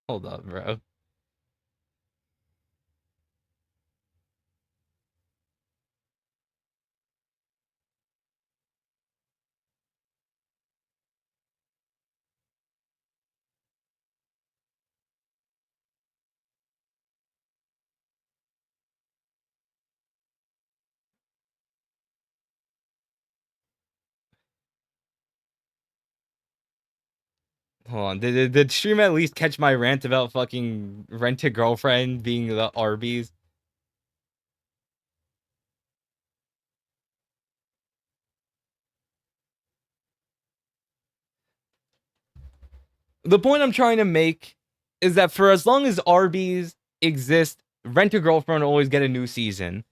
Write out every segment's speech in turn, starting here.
Hold up, bro. Hold on. Did stream at least catch my rant about fucking Rent a Girlfriend being the Arby's? The point I'm trying to make is that for as long as Arby's exist, Rent a Girlfriend will always get a new season.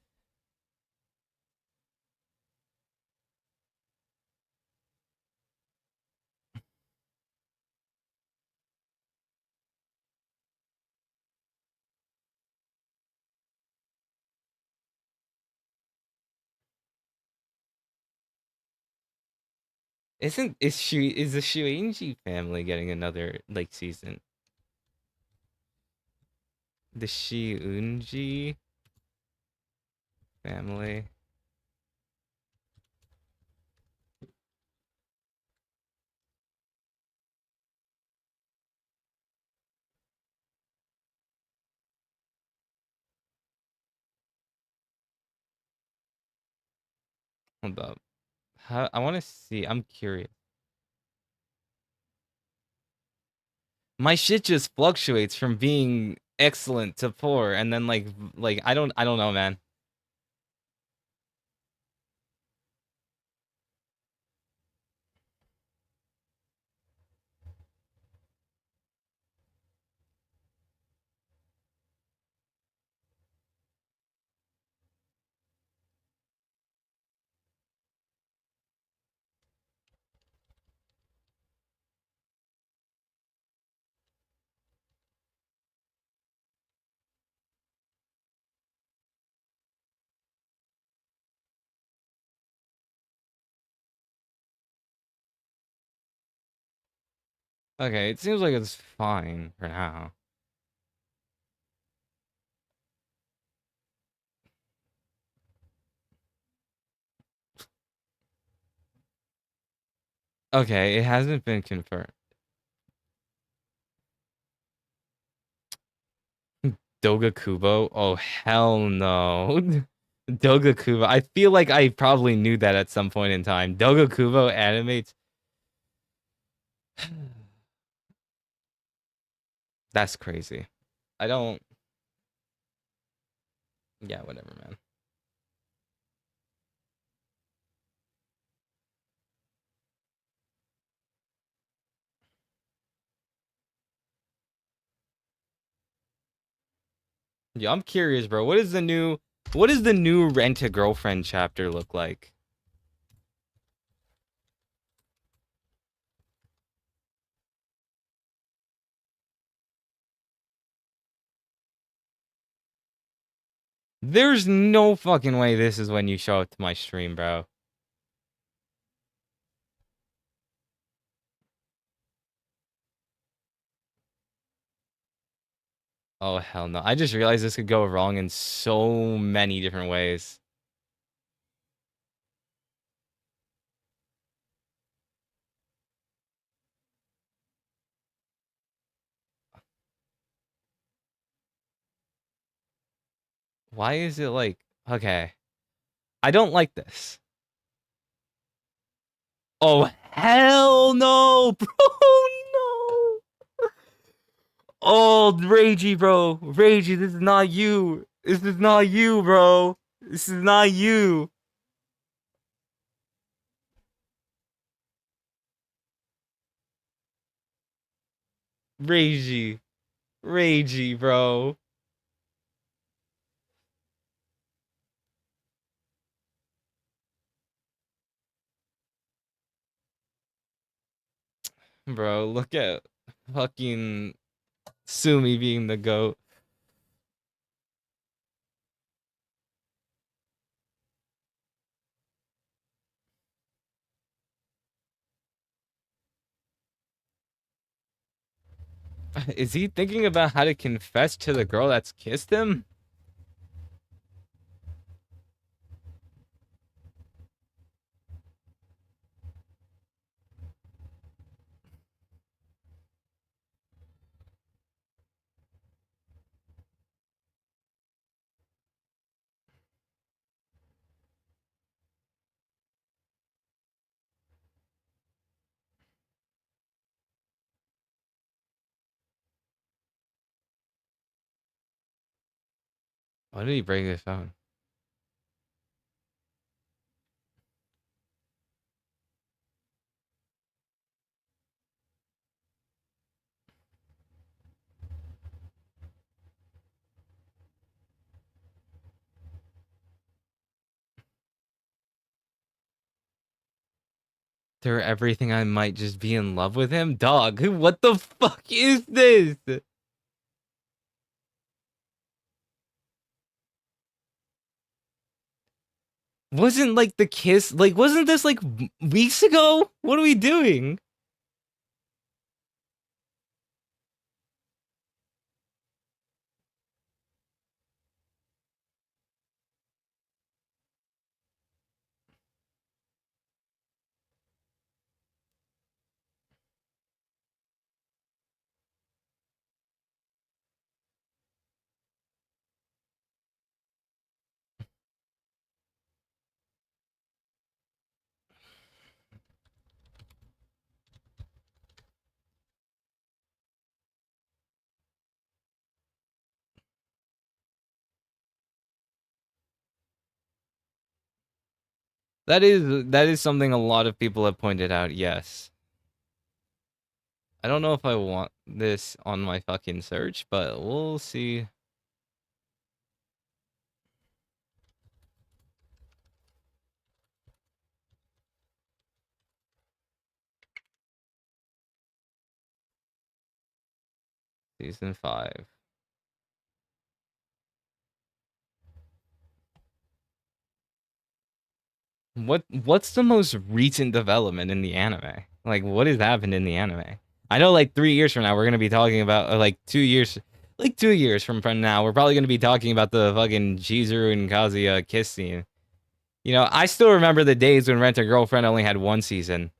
Is the Shueisha family getting another like season? The Shiunji family. Hold up. How, I want to see. I'm curious. My shit just fluctuates from being excellent to poor, and then like I don't know, man. Okay, it seems like it's fine for now. Okay, it hasn't been confirmed. Doga Kubo? Oh hell no. Doga Kubo. I feel like I probably knew that at some point in time. Doga Kubo animates. That's crazy. I don't. Yeah, whatever, man. Yeah, I'm curious, bro. What does the new Rent a Girlfriend chapter look like? There's no fucking way this is when you show up to my stream, bro. Oh hell no. I just realized this could go wrong in so many different ways. Why is it like okay. I don't like this. Oh hell no, bro. No. Oh, Ragey, bro. Ragey, this is not you. This is not you, bro. This is not you. Ragey. Ragey, bro. Bro, look at fucking Sumi being the goat. Is he thinking about how to confess to the girl that's kissed him? Why did he break his phone? Through everything, I might just be in love with him? Dog, what the fuck is this? Wasn't like the kiss, like, wasn't this like weeks ago? What are we doing? That is something a lot of people have pointed out, yes. I don't know if I want this on my fucking search, but we'll see. Season 5. What's the most recent development in the anime? Like, what has happened in the anime? I know, like 3 years from now, we're gonna be talking about like 2 years, like 2 years from now, we're probably gonna be talking about the fucking Chizuru and Kazuya kiss scene. You know, I still remember the days when Rent a Girlfriend only had one season.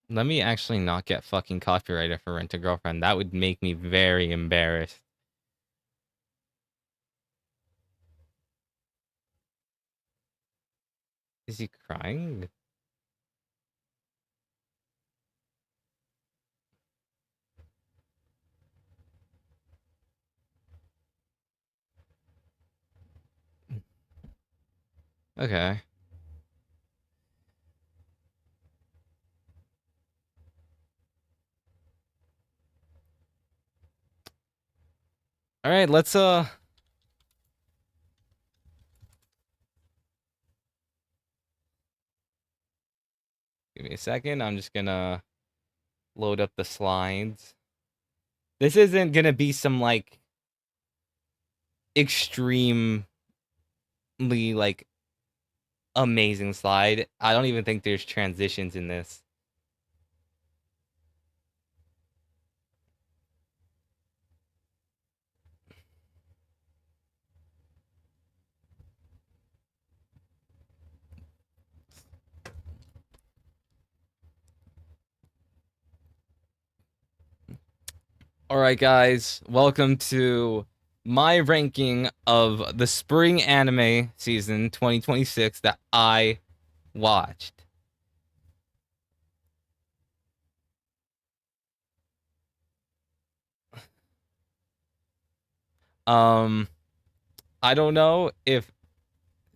Let me actually not get fucking copyrighted for Rent a Girlfriend. That would make me very embarrassed. Is he crying? Okay. All right, let's give me a second. I'm just gonna load up the slides. This isn't gonna be some like extremely like amazing slide. I don't even think there's transitions in this. All right, guys, welcome to my ranking of the spring anime season 2026 that I watched. Um, I don't know if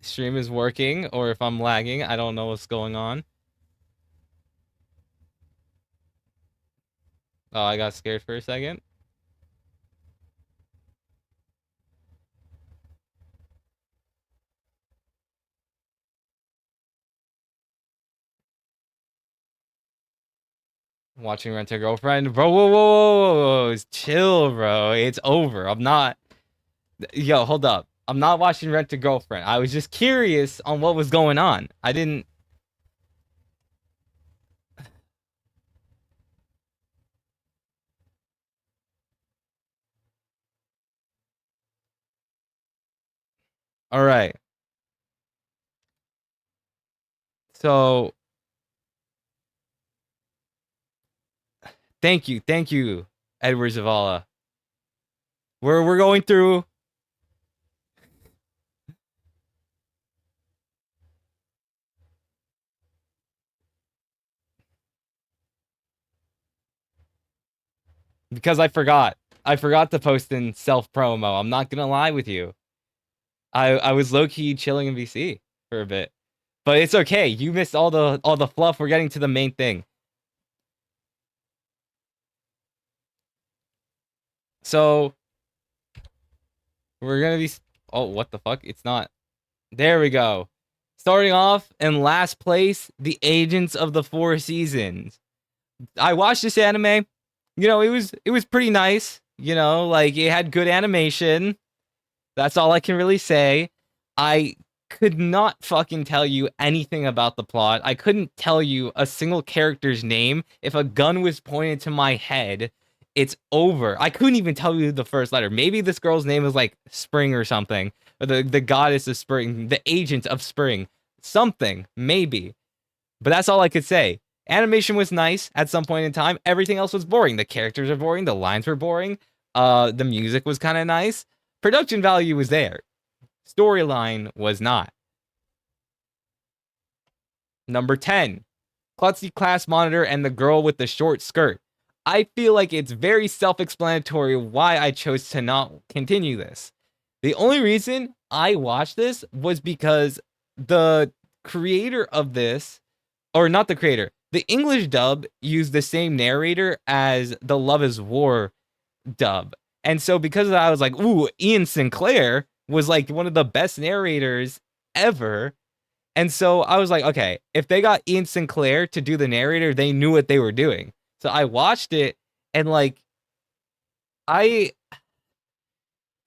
stream is working or if I'm lagging. I don't know what's going on. Oh, I got scared for a second. Watching Rent a Girlfriend, bro. Whoa, whoa, whoa, whoa, whoa. Chill, bro. It's over. I'm not. Yo, hold up. I'm not watching Rent a Girlfriend. I was just curious on what was going on. I didn't. All right. So, thank you, Edward Zavala. We're going through because I forgot. I forgot to post in self promo. I'm not gonna lie with you. I was low key chilling in VC for a bit, but it's okay. You missed all the fluff. We're getting to the main thing. So we're gonna be. Oh, what the fuck? It's not. There we go. Starting off in last place, the Agents of the Four Seasons. I watched this anime. You know, it was pretty nice. You know, like it had good animation. That's all I can really say. I could not fucking tell you anything about the plot. I couldn't tell you a single character's name. If a gun was pointed to my head, it's over. I couldn't even tell you the first letter. Maybe this girl's name is like Spring or something. Or the goddess of spring, the agent of spring. Something, maybe. But that's all I could say. Animation was nice at some point in time. Everything else was boring. The characters are boring. The lines were boring. The music was kind of nice. Production value was there. Storyline was not. Number 10, Klutzy Class Monitor and the Girl with the Short Skirt. I feel like it's very self-explanatory why I chose to not continue this. The only reason I watched this was because the creator of this, or not the creator, the English dub used the same narrator as the Love is War dub. And so because of that, I was like, ooh, Ian Sinclair was like one of the best narrators ever. And so I was like, okay, if they got Ian Sinclair to do the narrator, they knew what they were doing. So I watched it and like I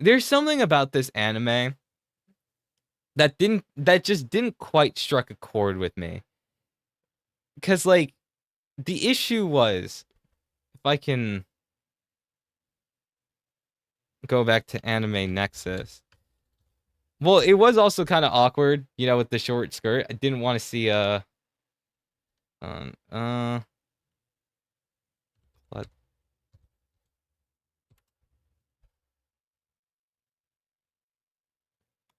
there's something about this anime that just didn't quite struck a chord with me. Cuz like the issue was if I can go back to Anime Nexus. Well, it was also kind of awkward, you know, with the short skirt. I didn't want to see um uh what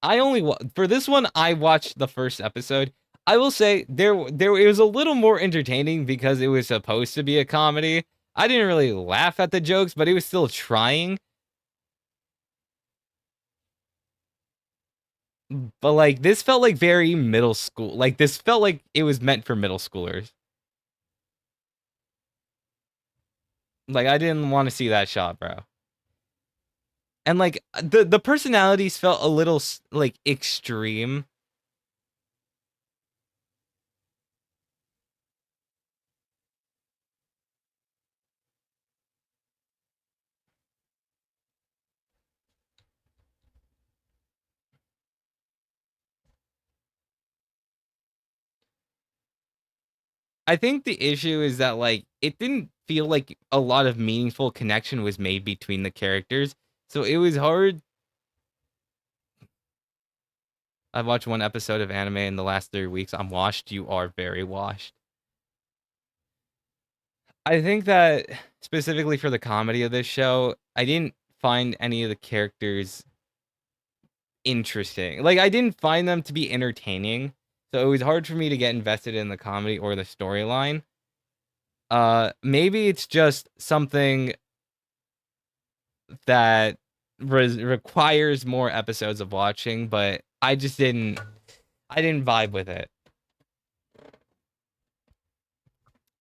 I only for this one I watched the first episode. I will say there it was a little more entertaining because it was supposed to be a comedy. I didn't really laugh at the jokes, but it was still trying. But like this felt like very middle school. Like this felt like it was meant for middle schoolers. Like I didn't want to see that shot, bro. And like the personalities felt a little like extreme. I think the issue is that like it didn't feel like a lot of meaningful connection was made between the characters. So it was hard. I've watched one episode of anime in the last 3 weeks. I'm washed. You are very washed. I think that specifically for the comedy of this show, I didn't find any of the characters interesting. Like I didn't find them to be entertaining. So it was hard for me to get invested in the comedy or the storyline. Maybe it's just something that requires more episodes of watching, but I didn't vibe with it.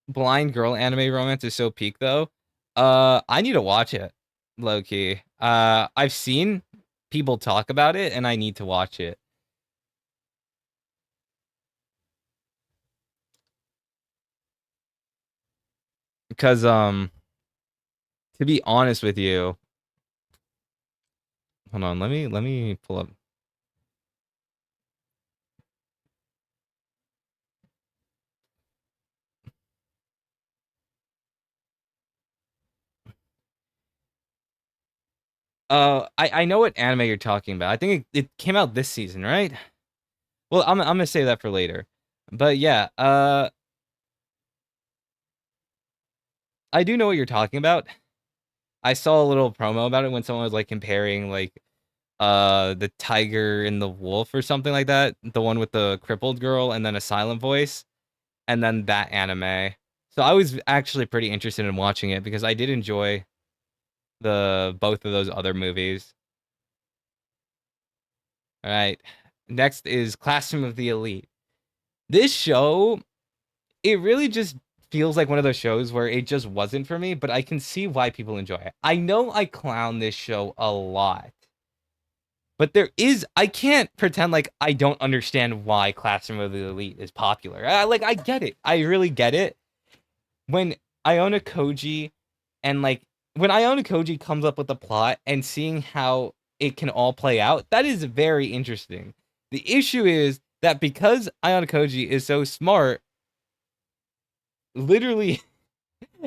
Blind Girl anime romance is so peak though. I need to watch it, low key. I've seen people talk about it and I need to watch it. Because to be honest with you, hold on, let me pull up. I know what anime you're talking about. I think it came out this season, right? Well, I'm gonna say that for later. But yeah, I do know what you're talking about. I saw a little promo about it when someone was like comparing like the tiger and the wolf or something like that, the one with the crippled girl and then a silent voice, and then that anime. So I was actually pretty interested in watching it because I did enjoy the both of those other movies. All right. Next is Classroom of the Elite. This show, it really just feels like one of those shows where it just wasn't for me, but I can see why people enjoy it. I know I clown this show a lot, but I can't pretend like I don't understand why Classroom of the Elite is popular. I get it. I really get it. When Iona Koji and like when Iona Koji comes up with the plot and seeing how it can all play out, that is very interesting. The issue is that because Iona Koji is so smart, literally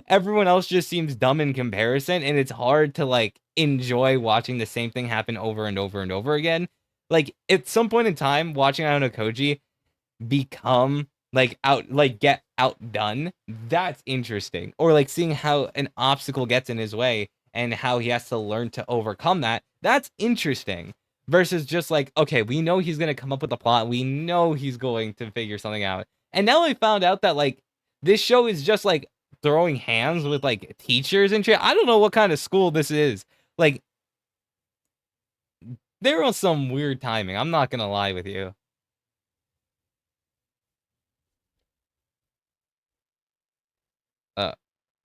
everyone else just seems dumb in comparison, and it's hard to like enjoy watching the same thing happen over and over and over again. Like at some point in time, watching Iona Koji become get outdone, that's interesting. Or like seeing how an obstacle gets in his way and how he has to learn to overcome that, that's interesting. Versus just like, okay, we know he's gonna come up with a plot, we know he's going to figure something out, and now I found out that like this show is just like throwing hands with like teachers and shit. I don't know what kind of school this is. Like there was some weird timing, I'm not gonna lie with you. uh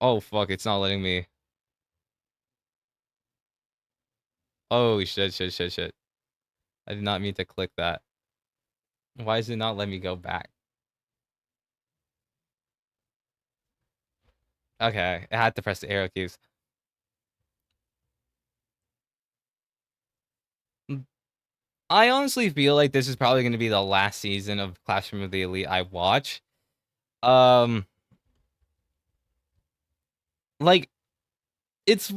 oh fuck, it's not letting me. Oh shit. I did not mean to click that. Why does it not let me go back? Okay, I had to press the arrow keys. I honestly feel like this is probably going to be the last season of Classroom of the Elite I watch. Um, like it's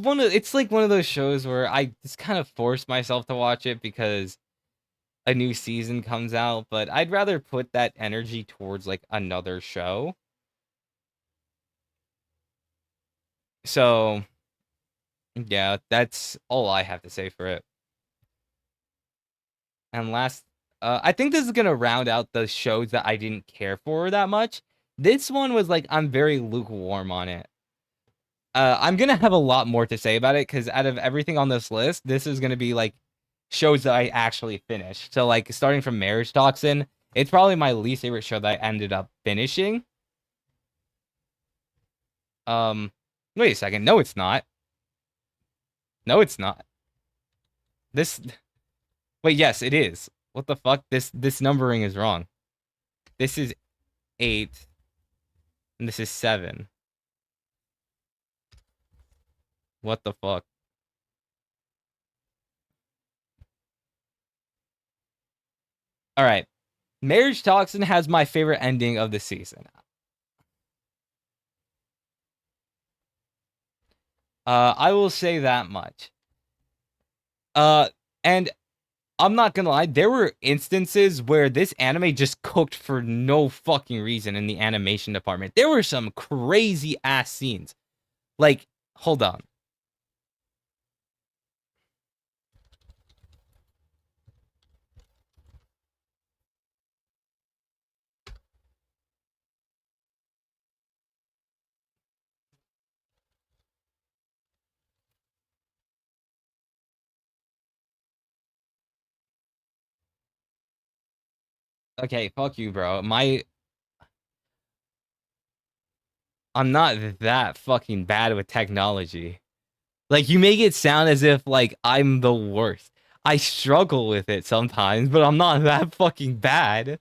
like one of those shows where I just kind of force myself to watch it because a new season comes out, but I'd rather put that energy towards like another show. So, yeah, that's all I have to say for it. And last, I think this is gonna round out the shows that I didn't care for that much. This one was like I'm very lukewarm on it. I'm gonna have a lot more to say about it because out of everything on this list, this is gonna be like shows that I actually finished. So like starting from Marriage Toxin, it's probably my least favorite show that I ended up finishing. Um, wait a second. No, it's not. No, it's not. This. Wait, yes, it is. What the fuck? This numbering is wrong. This is 8, and this is 7. What the fuck? All right. Marriage Toxin has my favorite ending of the season. I will say that much. And I'm not gonna lie, there were instances where this anime just cooked for no fucking reason in the animation department. There were some crazy ass scenes. Like, hold on. Okay, fuck you, bro. I'm not that fucking bad with technology. Like you make it sound as if like I'm the worst. I struggle with it sometimes, but I'm not that fucking bad.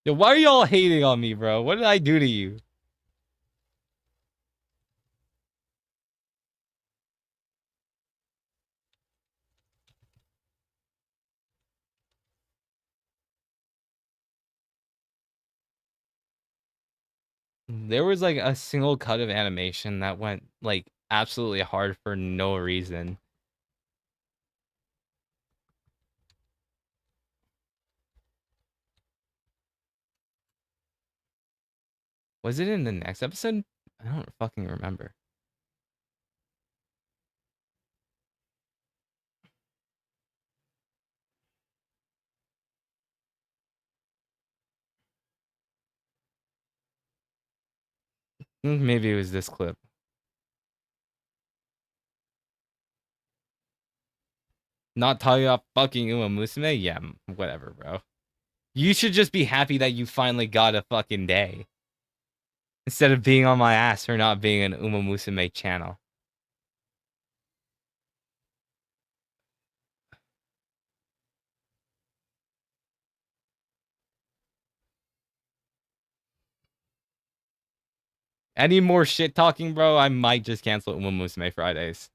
Yo, why are y'all hating on me, bro? What did I do to you? There was like a single cut of animation that went like absolutely hard for no reason. Was it in the next episode? I don't fucking remember. Maybe it was this clip. Not talking about fucking Uma Musume? Yeah, whatever, bro. You should just be happy that you finally got a fucking day. Instead of being on my ass for not being an Uma Musume channel. Any more shit talking, bro? I might just cancel Uma Musume Fridays.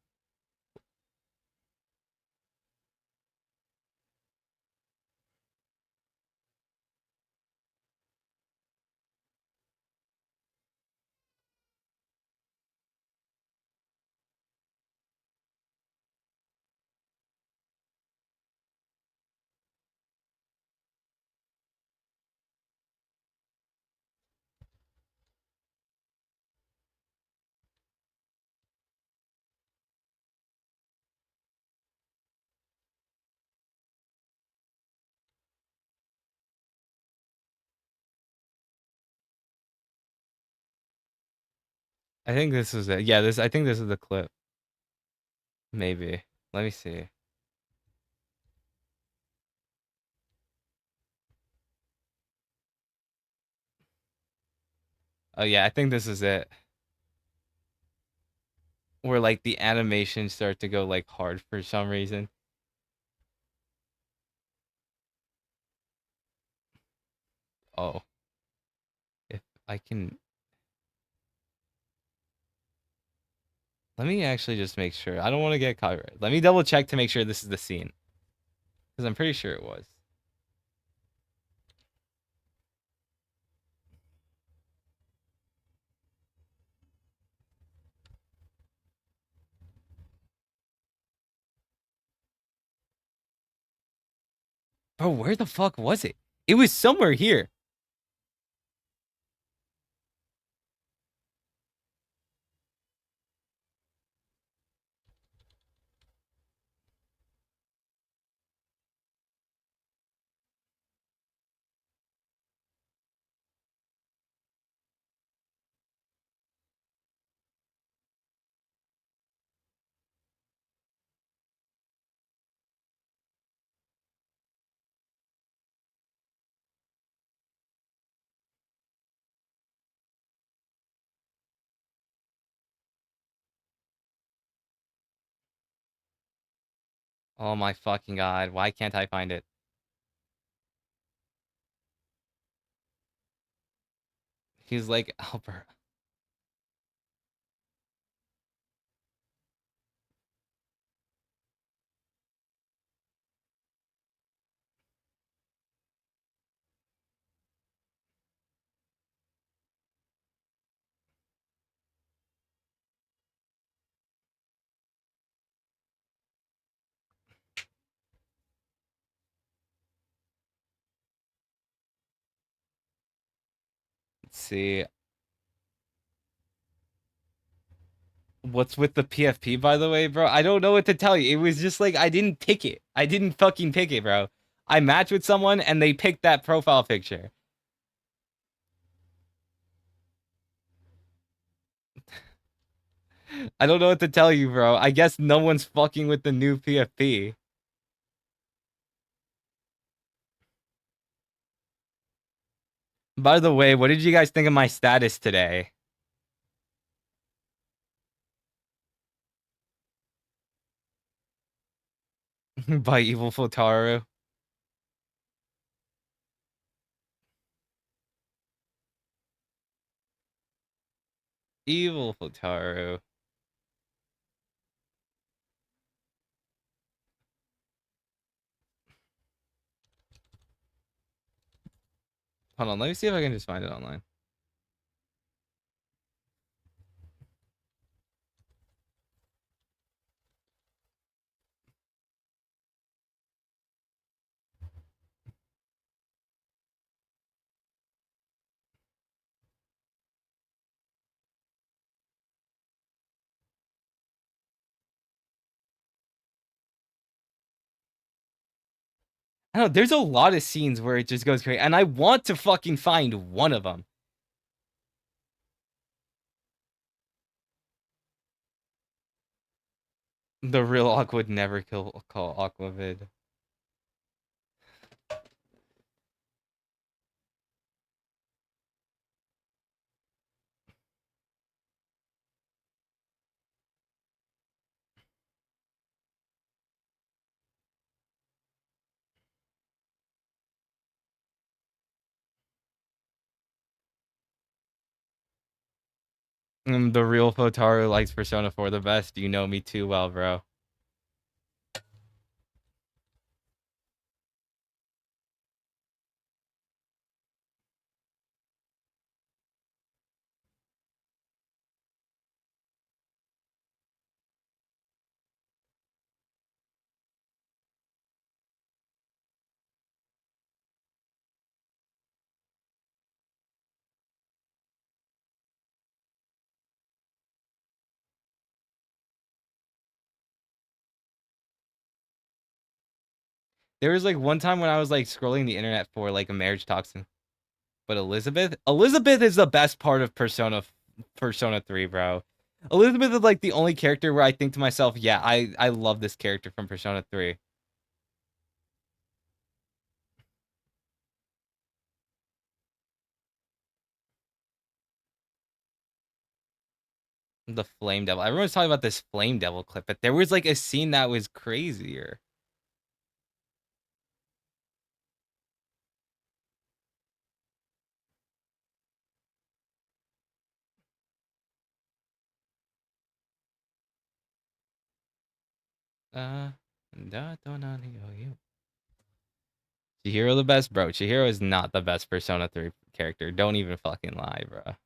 I think this is it. Yeah, I think this is the clip. Maybe. Let me see. Oh yeah, I think this is it. Where like the animations start to go like hard for some reason. Oh. If I can let me actually just make sure. I don't want to get copyright. Let me double check to make sure this is the scene. Because I'm pretty sure it was. Bro, where the fuck was it? It was somewhere here. Oh my fucking god. Why can't I find it? He's like Albert. Let's see. What's with the PFP, by the way, bro? I don't know what to tell you. It was just like I didn't pick it. I didn't fucking pick it, bro. I matched with someone and they picked that profile picture. I don't know what to tell you, bro. I guess no one's fucking with the new PFP. By the way, what did you guys think of my status today? By Evil Fotaru. Evil Hotaru. Hold on, let me see if I can just find it online. I don't know, there's a lot of scenes where it just goes crazy, and I want to fucking find one of them. The real Aqua would never call Aquavid. The real Hotaru likes Persona 4 the best. You know me too well, bro. There was like one time when I was like scrolling the internet for like a marriage toxin. But Elizabeth is the best part of Persona 3, bro. Elizabeth is like the only character where I think to myself, yeah, I love this character from Persona 3. The Flame Devil. Everyone's talking about this Flame Devil clip, but there was like a scene that was crazier. Uh, Chihiro the best, bro. Chihiro is not the best Persona 3 character. Don't even fucking lie, bro.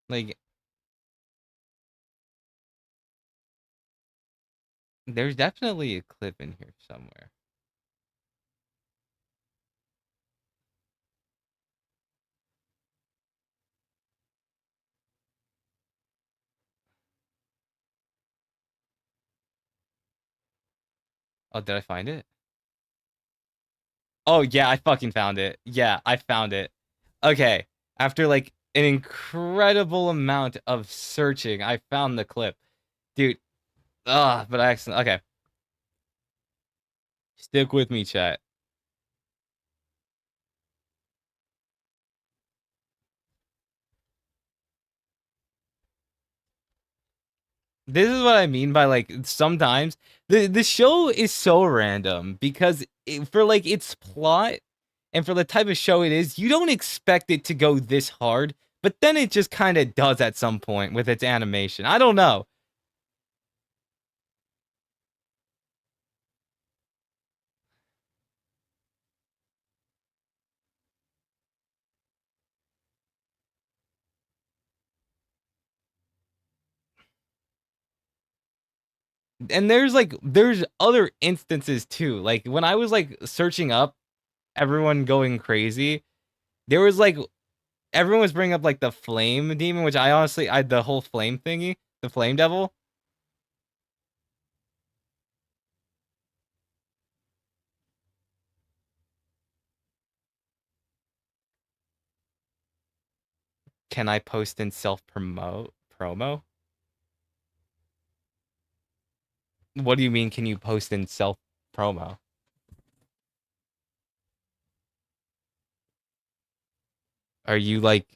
Like, there's definitely a clip in here somewhere. Oh, did I find it? Oh yeah, I fucking found it. Yeah, I found it. Okay, after like an incredible amount of searching, I found the clip, dude. But I accidentally. Okay, stick with me, chat. This is what I mean by like sometimes the show is so random because for like its plot and for the type of show it is, you don't expect it to go this hard, but then it just kind of does at some point with its animation. I don't know. And there's other instances too. Like when I was like searching up everyone going crazy, there was like everyone was bringing up like the flame demon, which I honestly I the whole flame thingy, the flame devil. Can I post and self promo? What do you mean? Can you post in self promo? Are you like,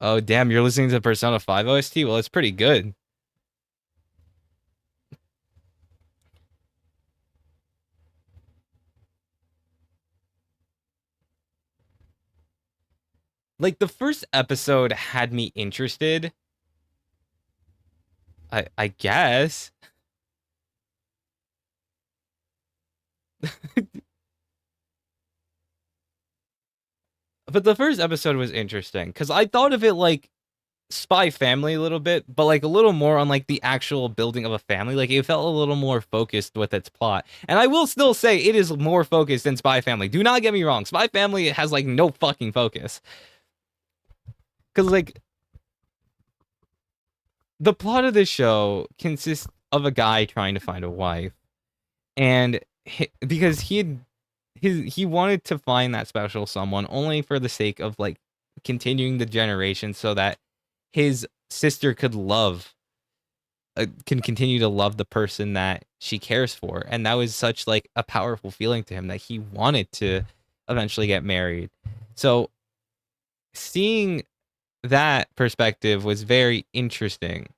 oh damn, you're listening to Persona 5 OST? Well, it's pretty good. Like the first episode had me interested. I guess. But the first episode was interesting because I thought of it like Spy Family a little bit, but like a little more on like the actual building of a family. Like it felt a little more focused with its plot. And I will still say it is more focused than Spy Family. Do not get me wrong. Spy Family has like no fucking focus. Cause like the plot of this show consists of a guy trying to find a wife. And because he wanted to find that special someone only for the sake of like continuing the generation so that his sister could love can continue to love the person that she cares for, and that was such like a powerful feeling to him that he wanted to eventually get married. So seeing that perspective was very interesting.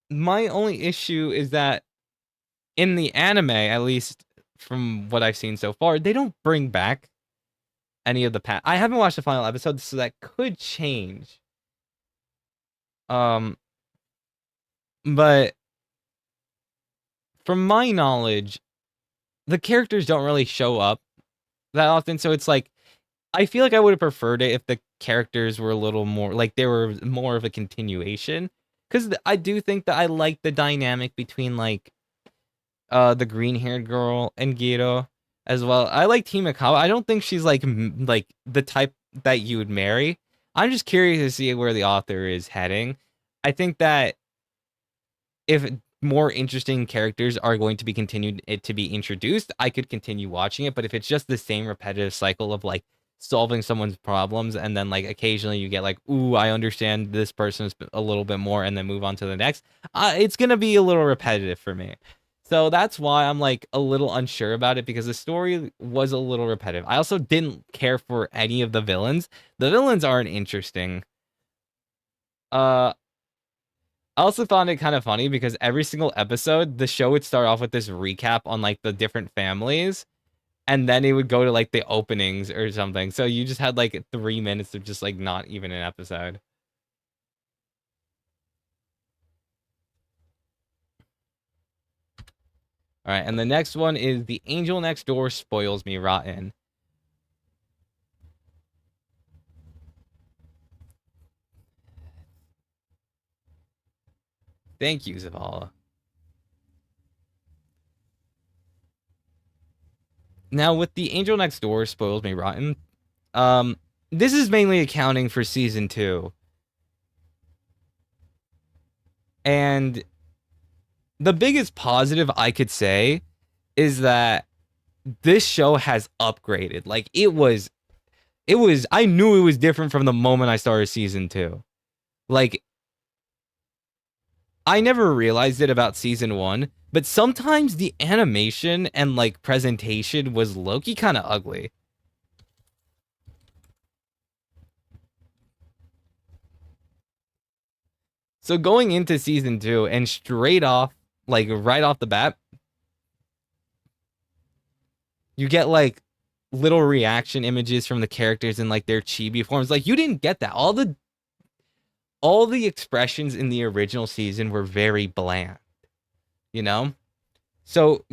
My only issue is that in the anime, at least from what I've seen so far, they don't bring back any of the past. I haven't watched the final episode, so that could change. Um, but from my knowledge, the characters don't really show up that often. So it's like I feel like I would have preferred it if the characters were a little more like they were more of a continuation. Because I do think that I like the dynamic between like the green haired girl and Giro as well. I like Himekawa. I don't think she's like like the type that you would marry. I'm just curious to see where the author is heading. I think that if more interesting characters are going to be continued to be introduced, I could continue watching it. But if it's just the same repetitive cycle of like solving someone's problems and then like occasionally you get like, ooh, I understand this person a little bit more, and then move on to the next, it's gonna be a little repetitive for me. So that's why I'm like a little unsure about it because the story was a little repetitive. I also didn't care for any of the villains. The villains aren't interesting. Uh, I also found it kind of funny because every single episode, the show would start off with this recap on like the different families, and then it would go to like the openings or something. So you just had like 3 minutes of just like not even an episode. All right, and the next one is The Angel Next Door Spoils Me Rotten. Thank you, Zavala. Now with The Angel Next Door Spoils Me Rotten, um, this is mainly accounting for season 2. And the biggest positive I could say is that this show has upgraded. Like it was I knew it was different from the moment I started season 2. Like, I never realized it about season 1, but sometimes the animation and like presentation was low-key kind of ugly. So going into season 2 and straight off, like right off the bat, you get like little reaction images from the characters in like their chibi forms. Like you didn't get that. All the expressions in the original season were very bland, you know? So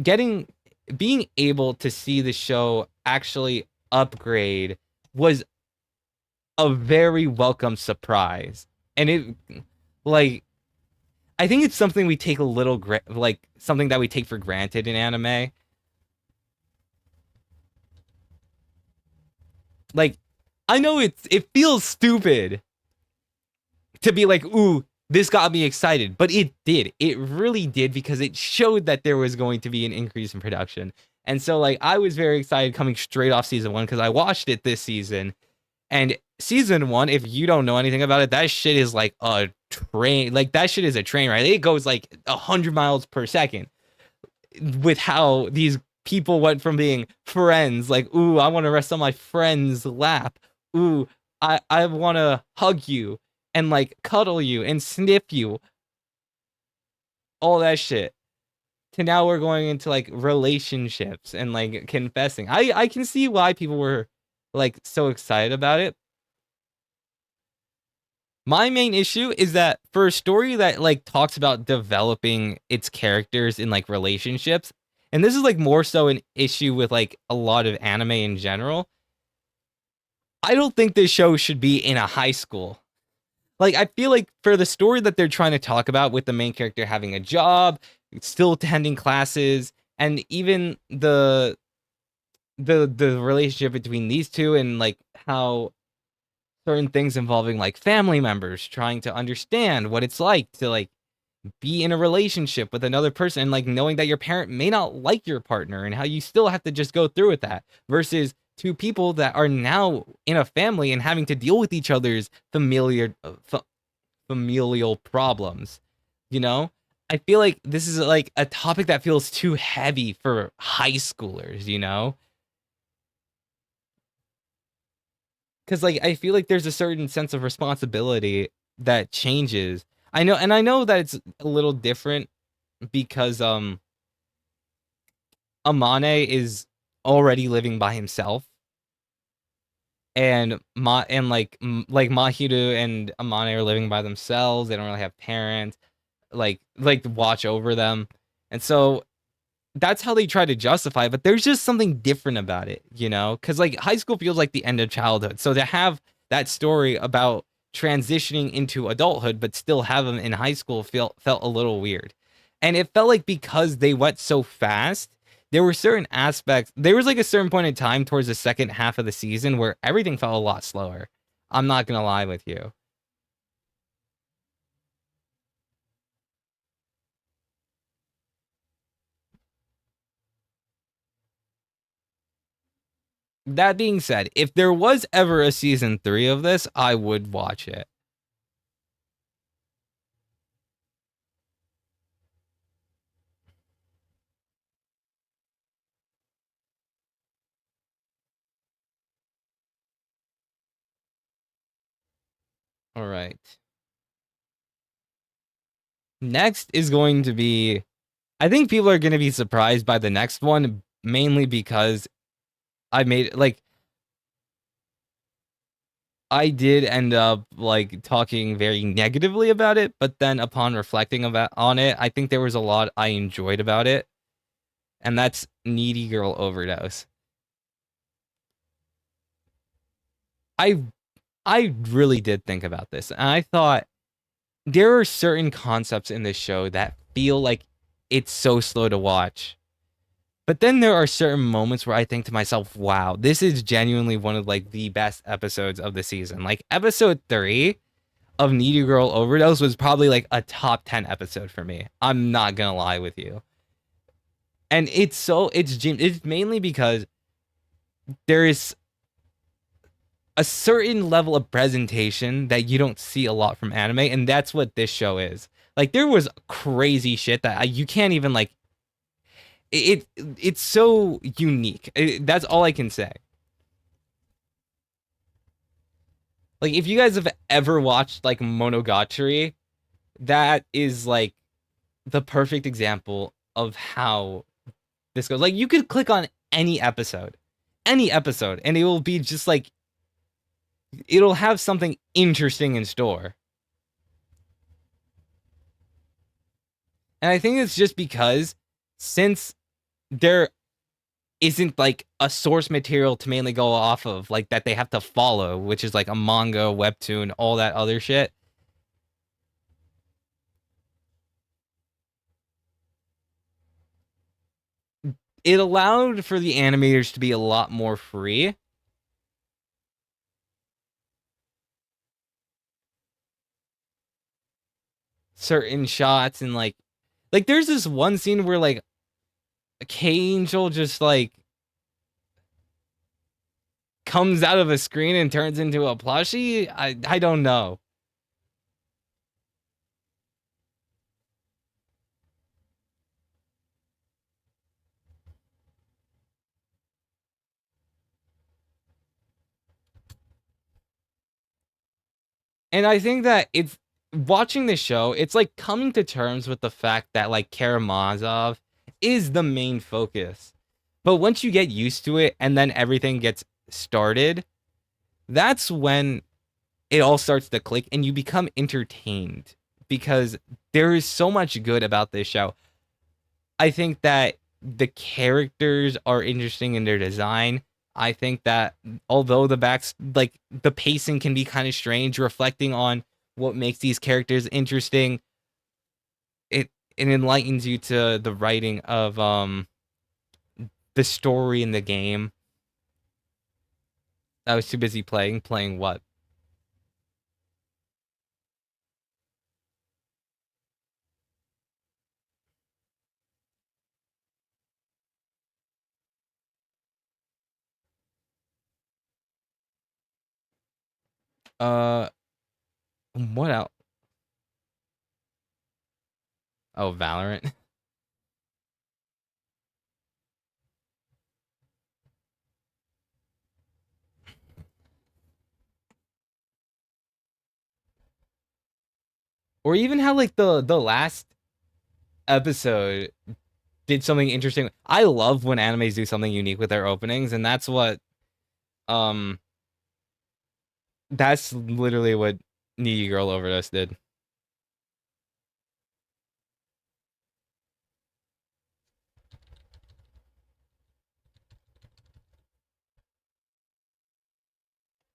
being able to see the show actually upgrade was a very welcome surprise. And it like I think it's something we take a little like something that we take for granted in anime. Like I know it feels stupid to be like, ooh, this got me excited, but it did. It really did because it showed that there was going to be an increase in production. And so like I was very excited coming straight off season 1 because I watched it this season. And season 1, if you don't know anything about it, that shit is like a train. Like that shit is a train, right? It goes like 100 miles per second with how these people went from being friends, like, ooh, I want to rest on my friend's lap. Ooh, I want to hug you and like cuddle you and sniff you. All that shit. To now we're going into like relationships and like confessing. I can see why people were like so excited about it. My main issue is that for a story that like talks about developing its characters in like relationships, and this is like more so an issue with like a lot of anime in general, I don't think this show should be in a high school. Like I feel like for the story that they're trying to talk about with the main character having a job, still attending classes, and even the relationship between these two and like how certain things involving like family members trying to understand what it's like to like be in a relationship with another person and like knowing that your parent may not like your partner and how you still have to just go through with that versus two people that are now in a family and having to deal with each other's familial problems, you know? I feel like this is like a topic that feels too heavy for high schoolers, you know? Cuz like I feel like there's a certain sense of responsibility that changes. I know that it's a little different because Amane is already living by himself and like Mahiru and Amane are living by themselves. They don't really have parents like watch over them. And so that's how they try to justify it, but there's just something different about it, you know? Cuz like high school feels like the end of childhood. So to have that story about transitioning into adulthood but still have them in high school felt a little weird. And it felt like because they went so fast, there were certain aspects. There was like a certain point in time towards the second half of the season where everything felt a lot slower. I'm not going to lie with you. That being said, if there was ever a season 3 of this, I would watch it. All right. Next is going to be I think people are going to be surprised by the next one mainly because I made like I did end up like talking very negatively about it, but then upon reflecting about on it, I think there was a lot I enjoyed about it, and that's Needy Girl Overdose. I I really did think about this, and I thought there are certain concepts in this show that feel like it's so slow to watch. But then there are certain moments where I think to myself, wow, this is genuinely one of like the best episodes of the season. Like episode 3 of Needy Girl Overdose was probably like a top 10 episode for me. I'm not gonna lie with you. And it's mainly because there is a certain level of presentation that you don't see a lot from anime, and that's what this show is. Like there was crazy shit that you can't even like it's so unique. That's all I can say. Like if you guys have ever watched like Monogatari, that is like the perfect example of how this goes. Like you could click on any episode, and it will be just like it'll have something interesting in store. And I think it's just because since there isn't like a source material to mainly go off of, like that they have to follow, which is like a manga, webtoon, all that other shit. It allowed for the animators to be a lot more free. Certain shots and like there's this one scene where like K-Angel just like comes out of a screen and turns into a plushie. I don't know. And I think that it's watching the show, it's like coming to terms with the fact that like Karamazov is the main focus. But once you get used to it and then everything gets started, that's when it all starts to click and you become entertained because there is so much good about this show. I think that the characters are interesting in their design. I think that although the pacing can be kind of strange, reflecting on what makes these characters interesting, it enlightens you to the writing of the story in the game. I was too busy playing what? Uh what else? Oh, Valorant. Or even how like the last episode did something interesting. I love when animes do something unique with their openings, and um that's literally what Needy Girl Overdose did.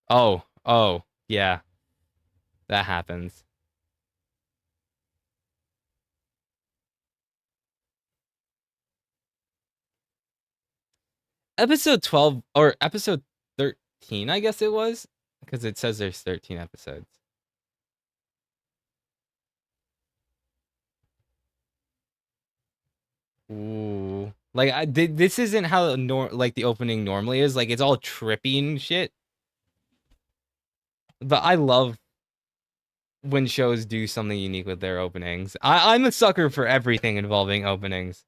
Oh, yeah, that happens. Episode 12 or episode 13, I guess it was, because it says there's 13 episodes. Ooh. Like this isn't how like the opening normally is. Like it's all trippy and shit. But I love when shows do something unique with their openings. I'm a sucker for everything involving openings.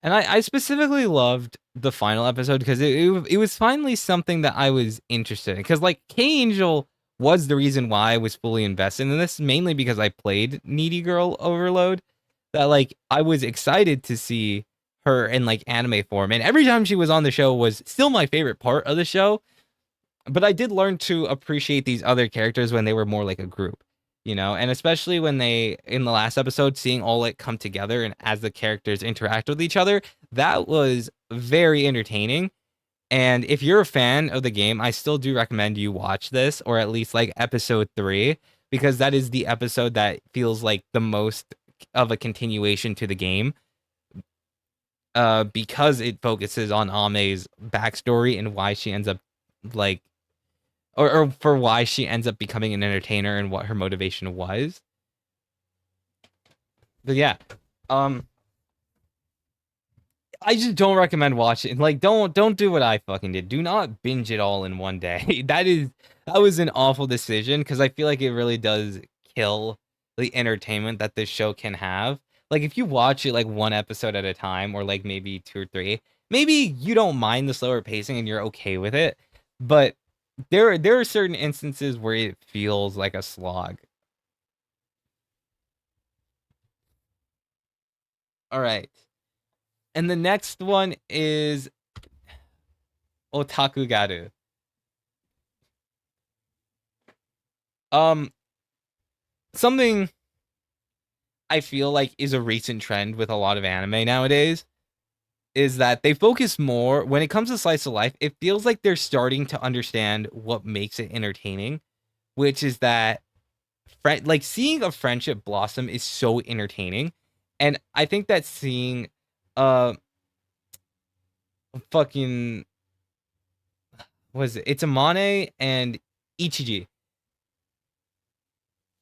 And I specifically loved the final episode because it was finally something that I was interested in. Because like K Angel was the reason why I was fully invested in this, mainly because I played Needy Girl Overload. That like I was excited to see her in like anime form, and every time she was on the show was still my favorite part of the show. But I did learn to appreciate these other characters when they were more like a group, you know, and especially when they in the last episode seeing all it come together and as the characters interact with each other, that was very entertaining. And if you're a fan of the game, I still do recommend you watch this or at least like episode 3 because that is the episode that feels like the most of a continuation to the game. Because it focuses on Ame's backstory and why she ends up like or for why she ends up becoming an entertainer and what her motivation was. But yeah, um, I just don't recommend watching. Like, don't do what I fucking did. Do not binge it all in one day. That was an awful decision because I feel like it really does kill the entertainment that this show can have. Like, if you watch it like one episode at a time, or like maybe two or three, maybe you don't mind the slower pacing and you're okay with it. But there are certain instances where it feels like a slog. All right, and the next one is Otaku Garu. Um, something I feel like is a recent trend with a lot of anime nowadays is that they focus more when it comes to slice of life. It feels like they're starting to understand what makes it entertaining, which is that like seeing a friendship blossom is so entertaining. And I think that seeing uh fucking was it? It's Amane and Ichiji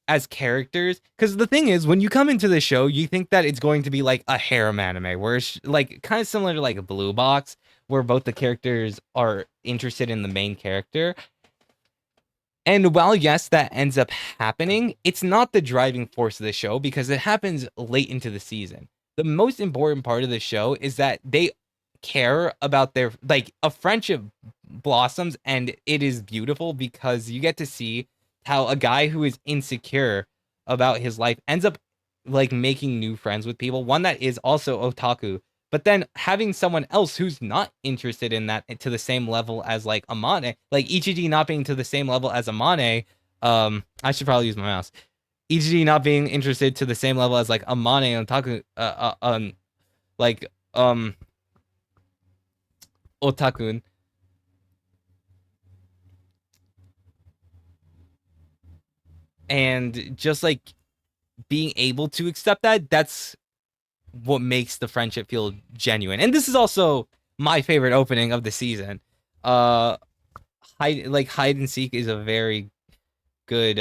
as characters, because the thing is, when you come into the show you think that it's going to be like a harem anime where it's like kind of similar to like a Blue Box, where both the characters are interested in the main character. And while yes, that ends up happening, it's not the driving force of the show because it happens late into the season. The most important part of the show is that they care about their like a friendship blossoms, and it is beautiful because you get to see how a guy who is insecure about his life ends up like making new friends with people, one that is also otaku, but then having someone else who's not interested in that to the same level as like Amane, like Ichiji not being to the same level as Amane. I should probably use my mouse. Ichiji not being interested to the same level as like Amane and Otaku, like Otakun, and just like being able to accept that. That's what makes the friendship feel genuine. And this is also my favorite opening of the season. Uh, hide and seek is a very good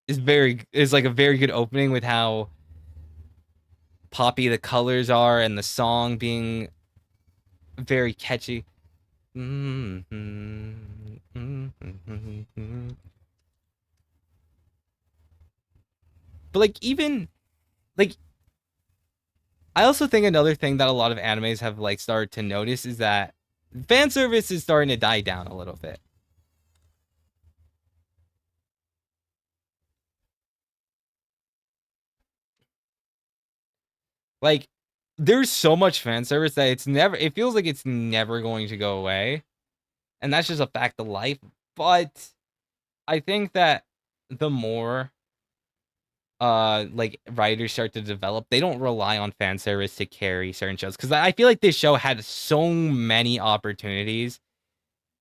is like a very good opening with how poppy the colors are and the song being very catchy. But like even like I also think another thing that a lot of animes have like started to notice is that fan service is starting to die down a little bit. Like there's so much fan service that it feels like it's never going to go away. And that's just a fact of life. But I think that the more like writers start to develop, they don't rely on fan service to carry certain shows, because I feel like this show had so many opportunities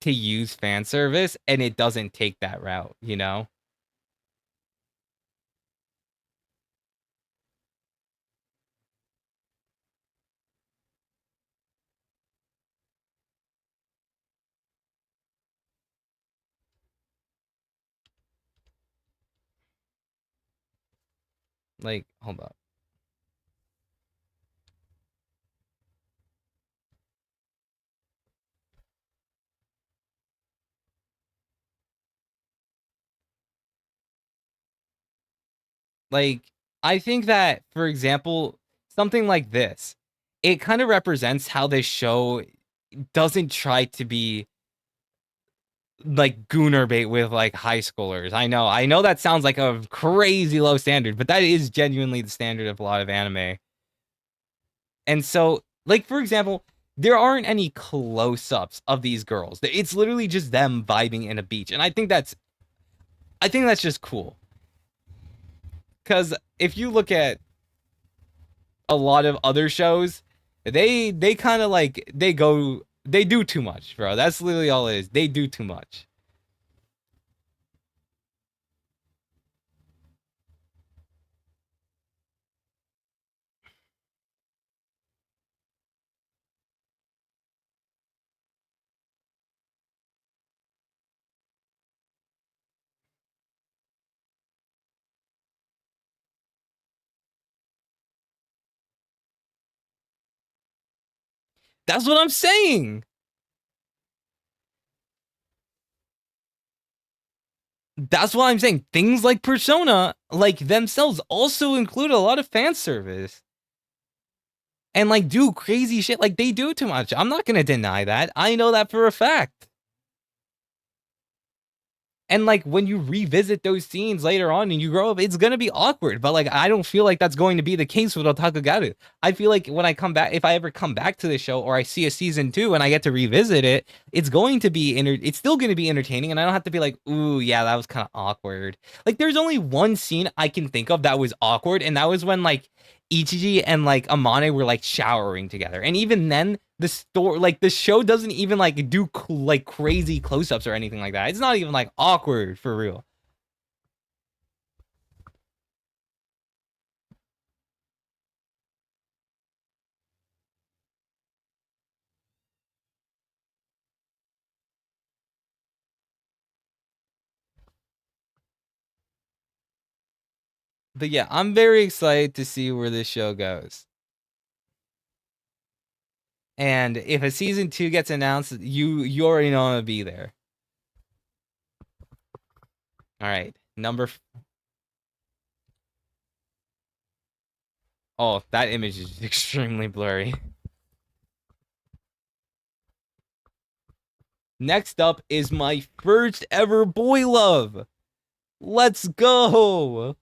to use fan service and it doesn't take that route, you know? Like, hold up. Like, I think that, for example, something like this, it kind of represents how this show doesn't try to be like gooner bait with like high schoolers. I know that sounds like a crazy low standard, but that is genuinely the standard of a lot of anime. And so, like for example, there aren't any close-ups of these girls. It's literally just them vibing in a beach. And I think that's just cool. Cuz if you look at a lot of other shows, they kind of like they do too much, bro. That's literally all it is. They do too much. That's what I'm saying. That's what I'm saying. Things like Persona, like themselves, also include a lot of fan service and like do crazy shit. Like they do too much. I'm not gonna deny that. I know that for a fact. And like when you revisit those scenes later on and you grow up, it's gonna be awkward. But like I don't feel like that's going to be the case with Otaku Garu. I feel like when I come back, if I ever come back to the show or I see a season 2 and I get to revisit it, it's going to be it's still going to be entertaining, and I don't have to be like, ooh, yeah, that was kind of awkward. Like there's only one scene I can think of that was awkward, and that was when like Ichiji and like Amane were like showering together. And even then, the store like the show doesn't even like do like crazy close-ups or anything like that. It's not even like awkward for real. But yeah, I'm very excited to see where this show goes. And if a season 2 gets announced, you already know I'm gonna be there. All right, oh, that image is extremely blurry. Next up is my first ever boy love. Let's go.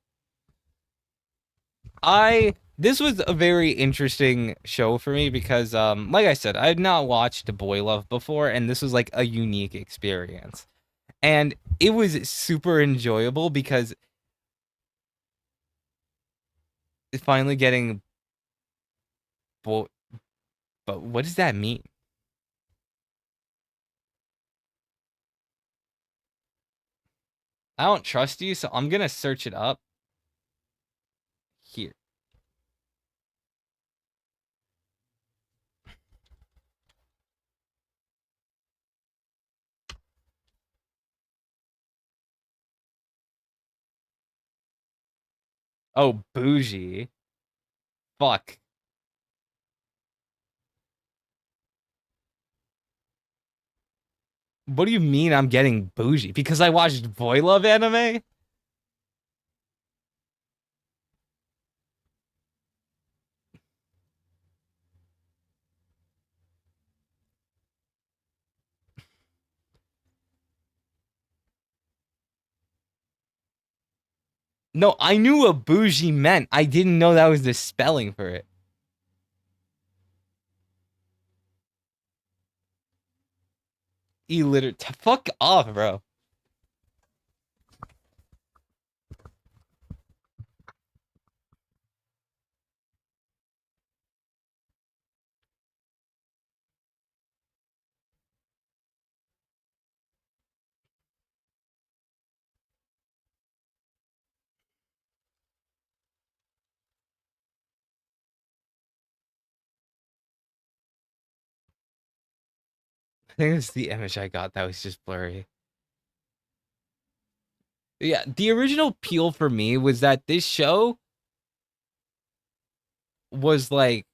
This was a very interesting show for me because like I said, I had not watched Boy Love before, and this was like a unique experience. And it was super enjoyable because finally getting boy, but what does that mean? I don't trust you, so I'm gonna search it up here. Oh, bougie. Fuck. What do you mean I'm getting bougie? Because I watched Boy Love anime? No, I knew what bougie meant. I didn't know that was the spelling for it. Illiterate. Fuck off, bro. I think it's the image I got that was just blurry. Yeah, the original appeal for me was that this show was like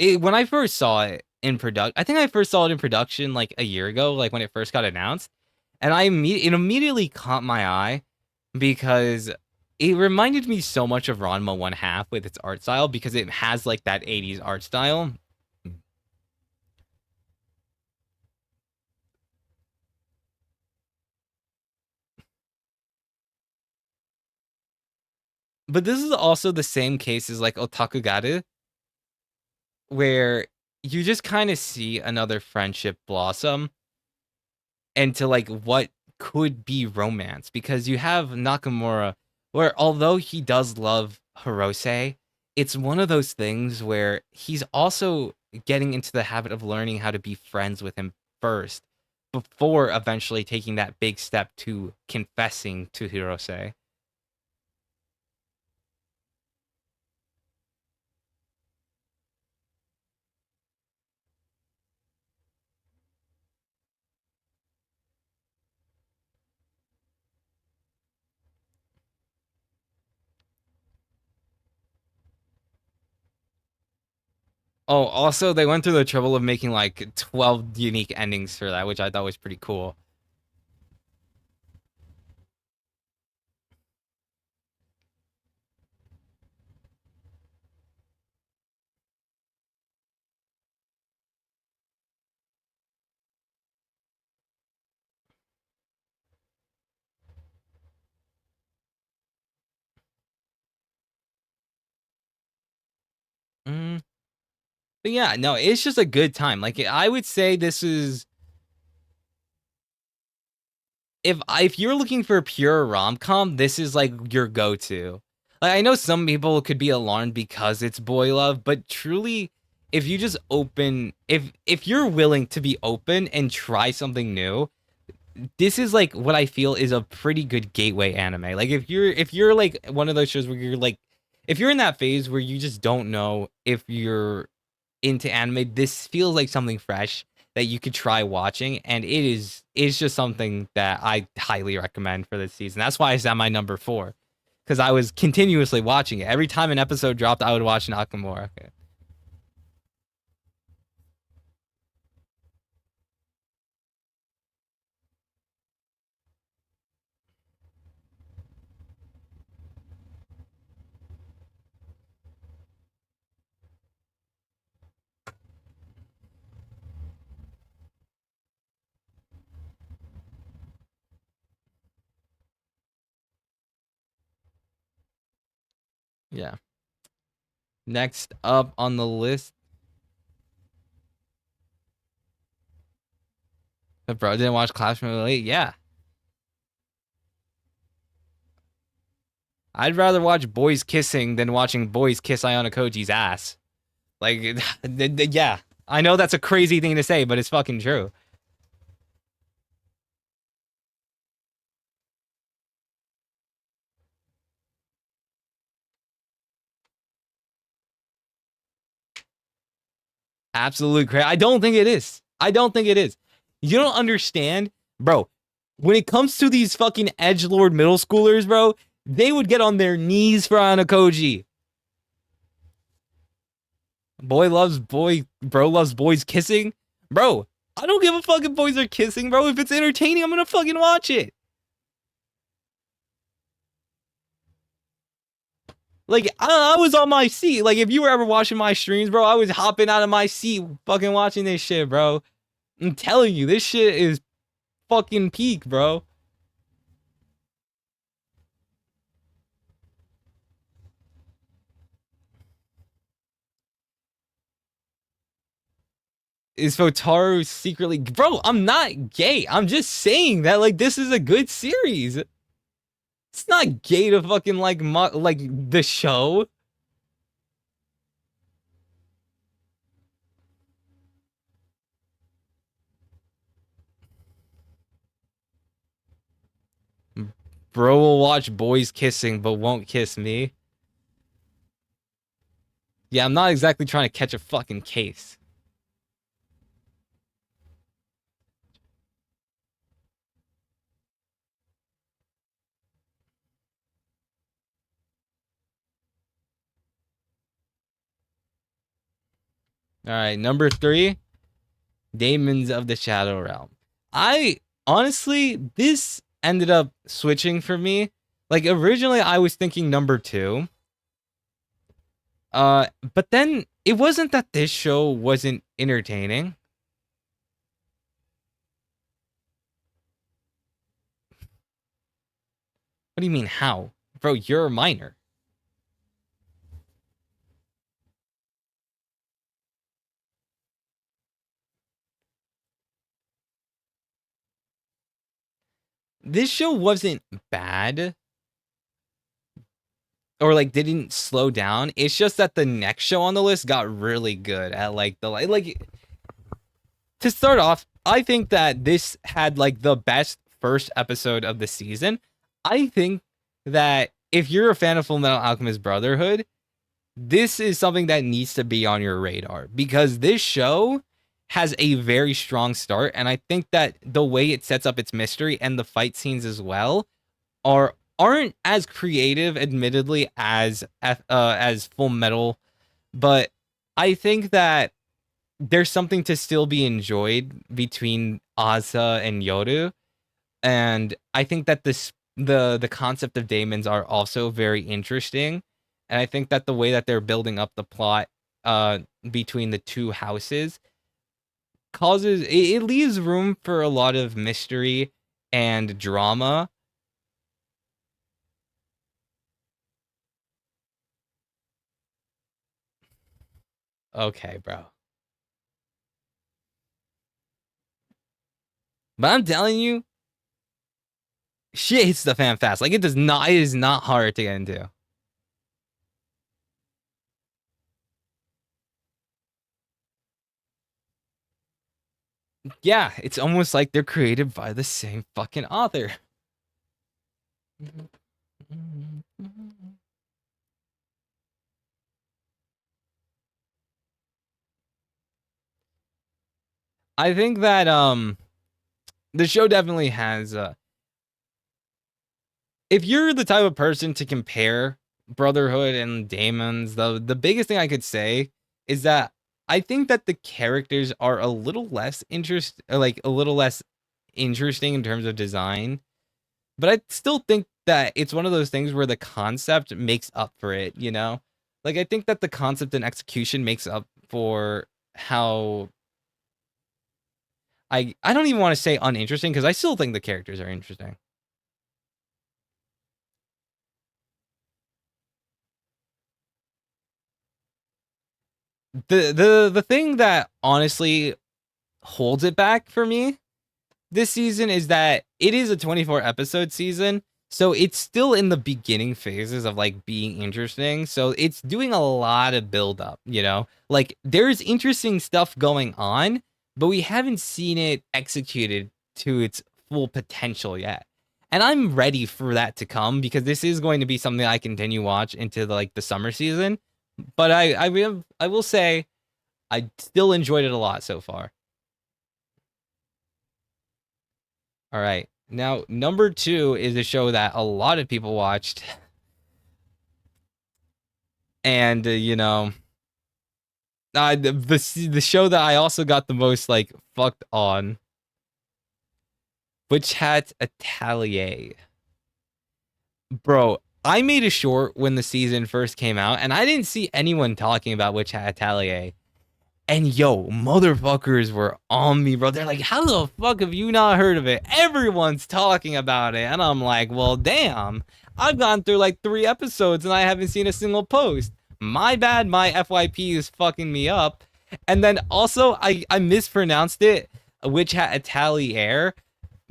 when I first saw it in production. I think I first saw it in production like a year ago, like when it first got announced, and it immediately caught my eye because it reminded me so much of Ranma One Half with its art style because it has like that 80s art style. But this is also the same case as like Otakugaru, where you just kind of see another friendship blossom into like what could be romance because you have Nakamura where although he does love Hirose, it's one of those things where he's also getting into the habit of learning how to be friends with him first before eventually taking that big step to confessing to Hirose. Oh, also they went through the trouble of making like 12 unique endings for that, which I thought was pretty cool. Mm, but yeah, no, it's just a good time. Like I would say this is if you're looking for a pure rom-com, this is like your go-to. Like I know some people could be alarmed because it's boy love, but truly if you just open if you're willing to be open and try something new, this is like what I feel is a pretty good gateway anime. Like if you're like one of those shows where you're like if you're in that phase where you just don't know if you're into anime, this feels like something fresh that you could try watching, and it's just something that I highly recommend for this season. That's why it's at my number 4 because I was continuously watching it. Every time an episode dropped, I would watch Nakamura. Yeah. Next up on the list, the bro didn't watch Classroom Elite. Yeah, I'd rather watch boys kissing than watching boys kiss Ayana Koji's ass. Like, yeah, I know that's a crazy thing to say, but it's fucking true. Absolute crazy. I don't think it is. I don't think it is. You don't understand, bro. When it comes to these fucking edge lord middle schoolers, bro, they would get on their knees for Anakoji. Boy loves boy, bro loves boys kissing, bro. I don't give a fuck if boys are kissing, bro. If it's entertaining, I'm gonna fucking watch it. Like I was on my seat. Like if you were ever watching my streams, bro, I was hopping out of my seat, fucking watching this shit, bro. I'm telling you, this shit is fucking peak, bro. Is Fotaru secretly, bro? I'm not gay. I'm just saying that like this is a good series. It's not gay to fucking like the show. Bro will watch boys kissing but won't kiss me. Yeah, I'm not exactly trying to catch a fucking case. All right, number 3, Daemons of the Shadow Realm. I honestly, this ended up switching for me. Like originally, I was thinking number 2. But then it wasn't that this show wasn't entertaining. What do you mean how? Bro, you're a minor. This show wasn't bad or like didn't slow down. It's just that the next show on the list got really good at like the like to start off, I think that this had like the best first episode of the season. I think that if you're a fan of Full Metal Alchemist Brotherhood, this is something that needs to be on your radar because this show has a very strong start, and I think that the way it sets up its mystery and the fight scenes as well aren't as creative, admittedly, as Full Metal, but I think that there's something to still be enjoyed between Asa and Yoru, and I think that the concept of daemons are also very interesting, and I think that the way that they're building up the plot uh between the two houses causes it leaves room for a lot of mystery and drama. Okay, bro. But I'm telling you, shit hits the fan fast. Like it is not hard to get into. Yeah, it's almost like they're created by the same fucking author. I think that the show definitely has if you're the type of person to compare Brotherhood and Daemons, the biggest thing I could say is that I think that the characters are a little less like a little less interesting in terms of design, but I still think that it's one of those things where the concept makes up for it, you know? Like I think that the concept and execution makes up for how I don't even want to say uninteresting because I still think the characters are interesting. The thing that honestly holds it back for me this season is that it is a 24 episode season, so it's still in the beginning phases of like being interesting. So it's doing a lot of build up, you know? Like there's interesting stuff going on, but we haven't seen it executed to its full potential yet. And I'm ready for that to come because this is going to be something I continue watch into like the summer season. But I will say I still enjoyed it a lot so far. All right. Now, number two is a show that a lot of people watched. And, the show that I also got the most, like, fucked on. Witch Hat Atelier. Bro, I made a short when the season first came out, and I didn't see anyone talking about Witch Hat Atelier. And yo, motherfuckers were on me, bro. They're like, how the fuck have you not heard of it? Everyone's talking about it. And I'm like, well, damn. I've gone through like 3 episodes and I haven't seen a single post. My bad, my FYP is fucking me up. And then also, I mispronounced it, Witch Hat Atelier,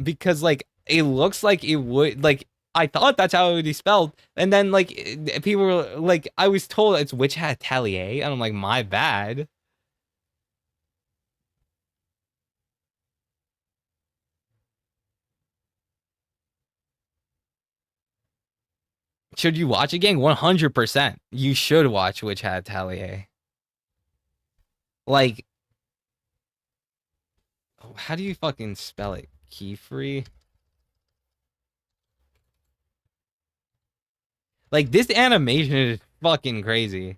because like it looks like it would, like, I thought that's how it would be spelled. And then like people were like, I was told it's Witch Hat Atelier. And I'm like, my bad. Should you watch it again? 100%. You should watch Witch Hat Atelier. Like, how do you fucking spell it? Key free? Like, this animation is fucking crazy.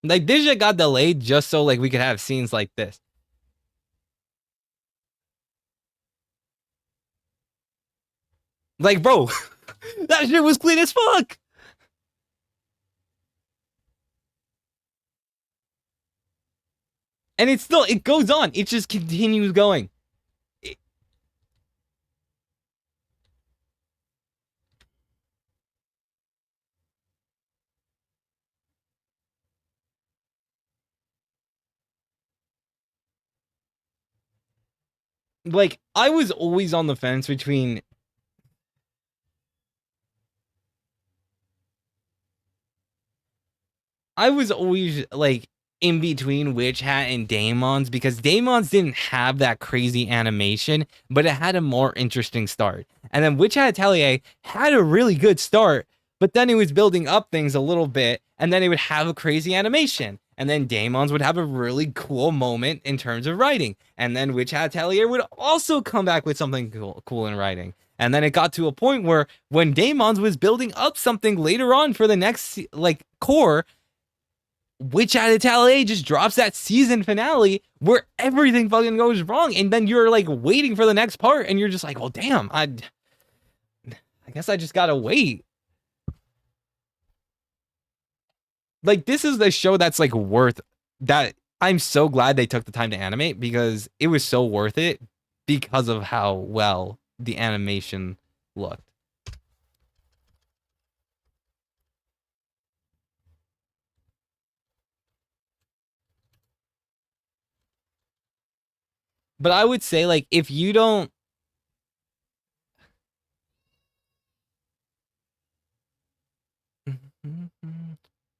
Like, this shit got delayed just so, like, we could have scenes like this. Like, bro, that shit was clean as fuck. And it goes on. It just continues going. Like, I was always on the fence between. I was always like in between Witch Hat and Daemons because Daemons didn't have that crazy animation, but it had a more interesting start. And then Witch Hat Atelier had a really good start, but then it was building up things a little bit, and then it would have a crazy animation. And then Daemon's would have a really cool moment in terms of writing. And then Witch Hat Atelier would also come back with something cool in writing. And then it got to a point where when Daemon's was building up something later on for the next like core, Witch Hat Atelier just drops that season finale where everything fucking goes wrong. And then you're like waiting for the next part and you're just like, well, damn, I guess I just gotta wait. Like, this is the show that's like worth that. I'm so glad they took the time to animate because it was so worth it because of how well the animation looked. But I would say, like, if you don't.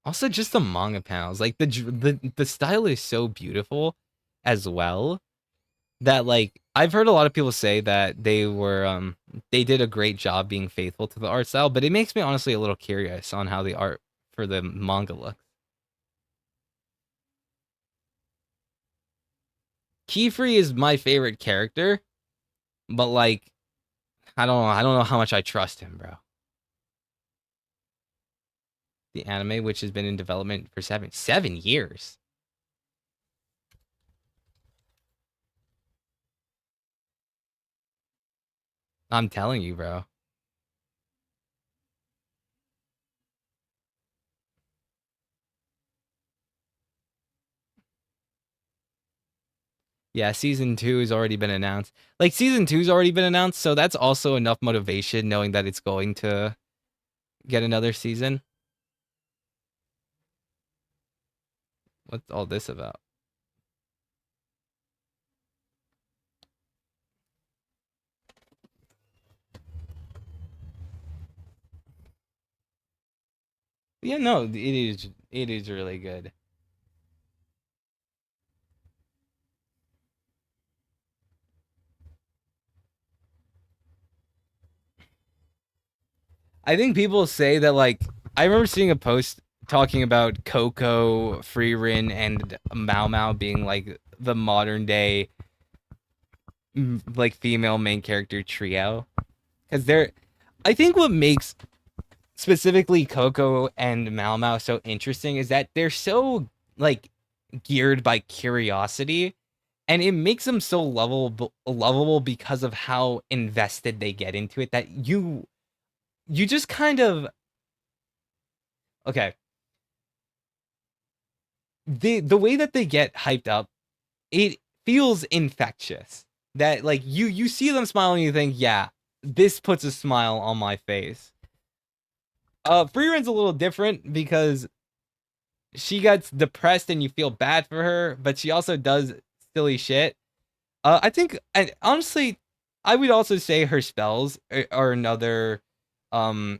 Also, just the manga panels, like the style is so beautiful as well that like I've heard a lot of people say that they did a great job being faithful to the art style, but it makes me honestly a little curious on how the art for the manga looks. Keyfree is my favorite character, but like I don't know how much I trust him, bro. The anime, which has been in development for 7 years. I'm telling you, bro. Yeah, season 2 has already been announced. Like season 2's already been announced, so that's also enough motivation knowing that it's going to get another season. What's all this about? Yeah, no, it is really good. I think people say that like I remember seeing a post talking about Coco, Frieren, and Mao Mao being like the modern day like female main character trio. Because they're I think what makes specifically Coco and Mao Mao so interesting is that they're so like geared by curiosity and it makes them so lovable because of how invested they get into it that you just kind of okay the way that they get hyped up, it feels infectious. That like you see them smiling, you think, yeah, this puts a smile on my face. Freeren's a little different because she gets depressed and you feel bad for her, but she also does silly shit. I think, and honestly, I would also say her spells are another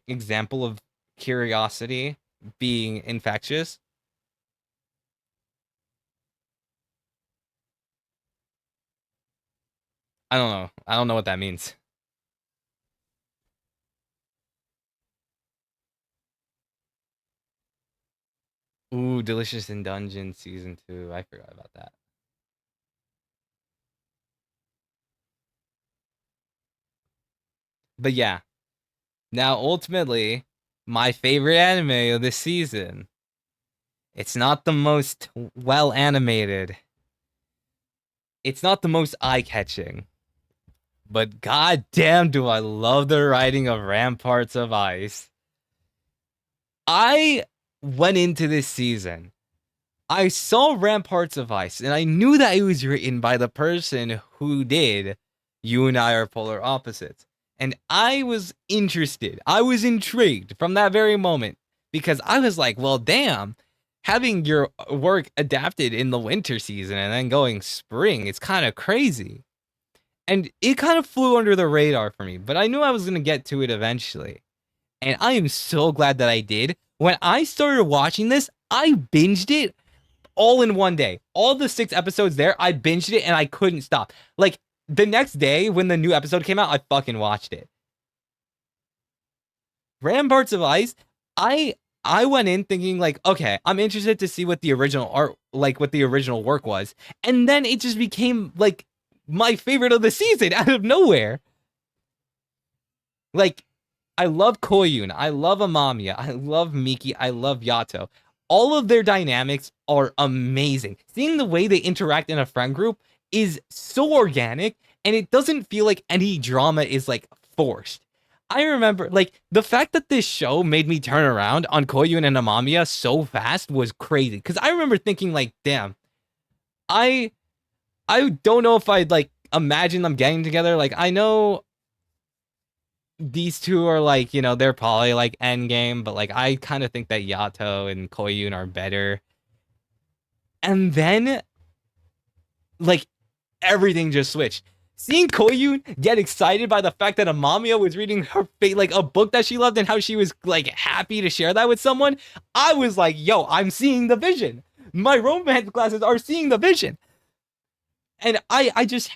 example of curiosity being infectious. I don't know. I don't know what that means. Ooh, Delicious in Dungeon season 2. I forgot about that. But yeah, now ultimately, my favorite anime of this season. It's not the most well animated. It's not the most eye catching. But goddamn, do I love the writing of Ramparts of Ice. I went into this season. I saw Ramparts of Ice, and I knew that it was written by the person who did You and I Are Polar Opposites. And I was interested. I was intrigued from that very moment because I was like, well, damn, having your work adapted in the winter season and then going spring, it's kind of crazy. And it kind of flew under the radar for me, but I knew I was going to get to it eventually. And I am so glad that I did. When I started watching this, I binged it all in one day. All the 6 episodes there, I binged it and I couldn't stop. Like the next day when the new episode came out, I fucking watched it. Ramparts of Ice, I I went in thinking like, okay, I'm interested to see what the original art, like what the original work was, and then it just became like my favorite of the season out of nowhere. Like, I love Koyun, I love Amamiya, I love Miki, I love Yato. All of their dynamics are amazing. Seeing the way they interact in a friend group is so organic, and it doesn't feel like any drama is like forced. I remember like the fact that this show made me turn around on Koyun and Amamiya so fast was crazy. Because I remember thinking like, damn, I I don't know if I'd like imagine them getting together. Like I know these two are like, you know, they're probably like endgame, but like I kind of think that Yato and Koyun are better. And then like everything just switched. Seeing Koyun get excited by the fact that Amamiya was reading her like a book that she loved and how she was like happy to share that with someone, I was like, yo, I'm seeing the vision. My romance classes are seeing the vision. And I just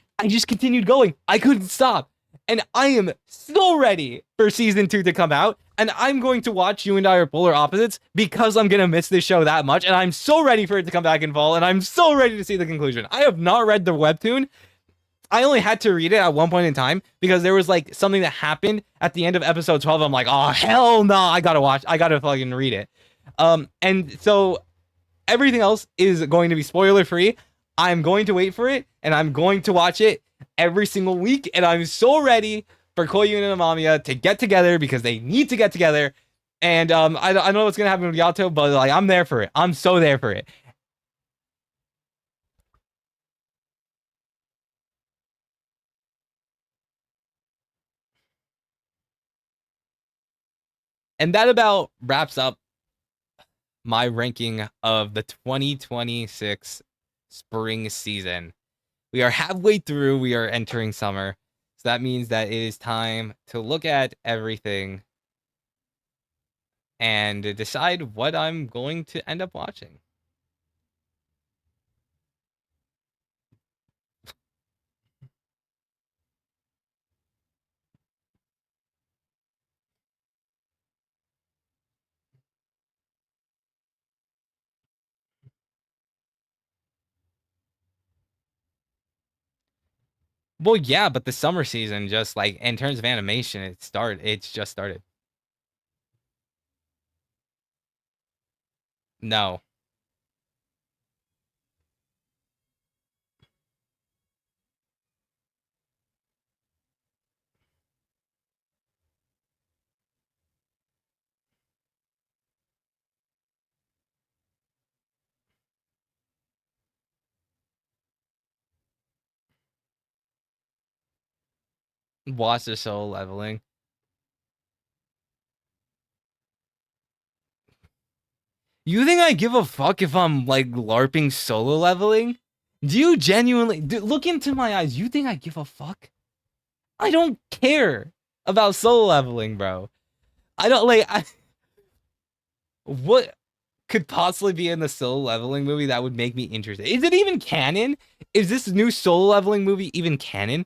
continued going. I couldn't stop. And I am so ready for season 2 to come out. And I'm going to watch You and I Are Polar Opposites because I'm gonna miss this show that much. And I'm so ready for it to come back in fall. And I'm so ready to see the conclusion. I have not read the webtoon. I only had to read it at one point in time because there was like something that happened at the end of episode 12. I'm like, oh hell no, I gotta fucking read it. And so everything else is going to be spoiler free. I'm going to wait for it and I'm going to watch it every single week. And I'm so ready for Koyun and Amamiya to get together because they need to get together. And I don't know what's gonna happen with Yato, but like I'm there for it. I'm so there for it. And that about wraps up my ranking of the 2026 spring season. We are halfway through. We are entering summer. So that means that it is time to look at everything and decide what I'm going to end up watching. Well, yeah, but the summer season just like in terms of animation, it's just started. No. Watch the Solo Leveling. You think I give a fuck if I'm like LARPing Solo Leveling? Do you genuinely look into my eyes? You think I give a fuck? I don't care about Solo Leveling, bro. I don't like what could possibly be in the Solo Leveling movie that would make me interested. Is it even canon? Is this new Solo Leveling movie even canon?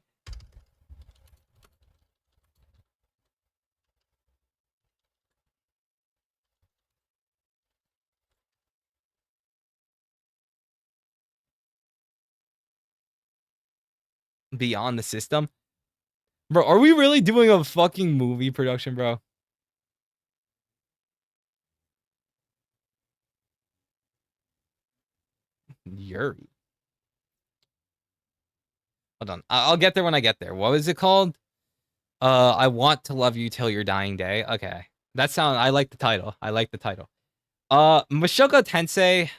Beyond the system? Bro, are we really doing a fucking movie production, bro? Yuri. Hold on. I'll get there when I get there. What was it called? I Want to Love You Till Your Dying Day. Okay. I like the title. I like the title. Mushoku Tensei.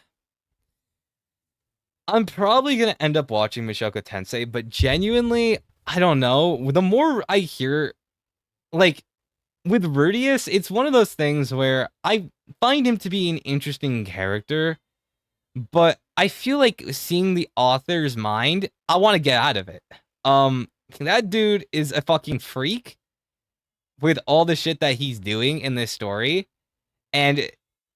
I'm probably gonna end up watching Mushoku Tensei, but genuinely, I don't know. The more I hear, like, with Rudius, it's one of those things where I find him to be an interesting character, but I feel like seeing the author's mind, I want to get out of it. That dude is a fucking freak with all the shit that he's doing in this story, and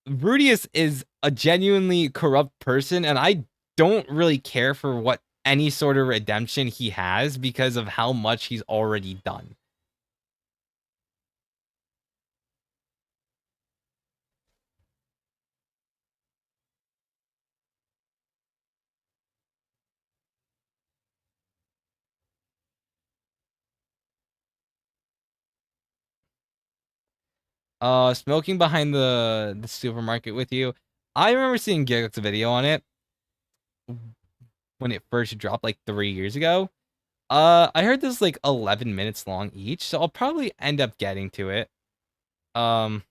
Rudius is a genuinely corrupt person, and I don't really care for what any sort of redemption he has because of how much he's already done. Smoking behind the supermarket with you. I remember seeing Gig's video on it when it first dropped like 3 years ago. I heard this like 11 minutes long each, so I'll probably end up getting to it. Um,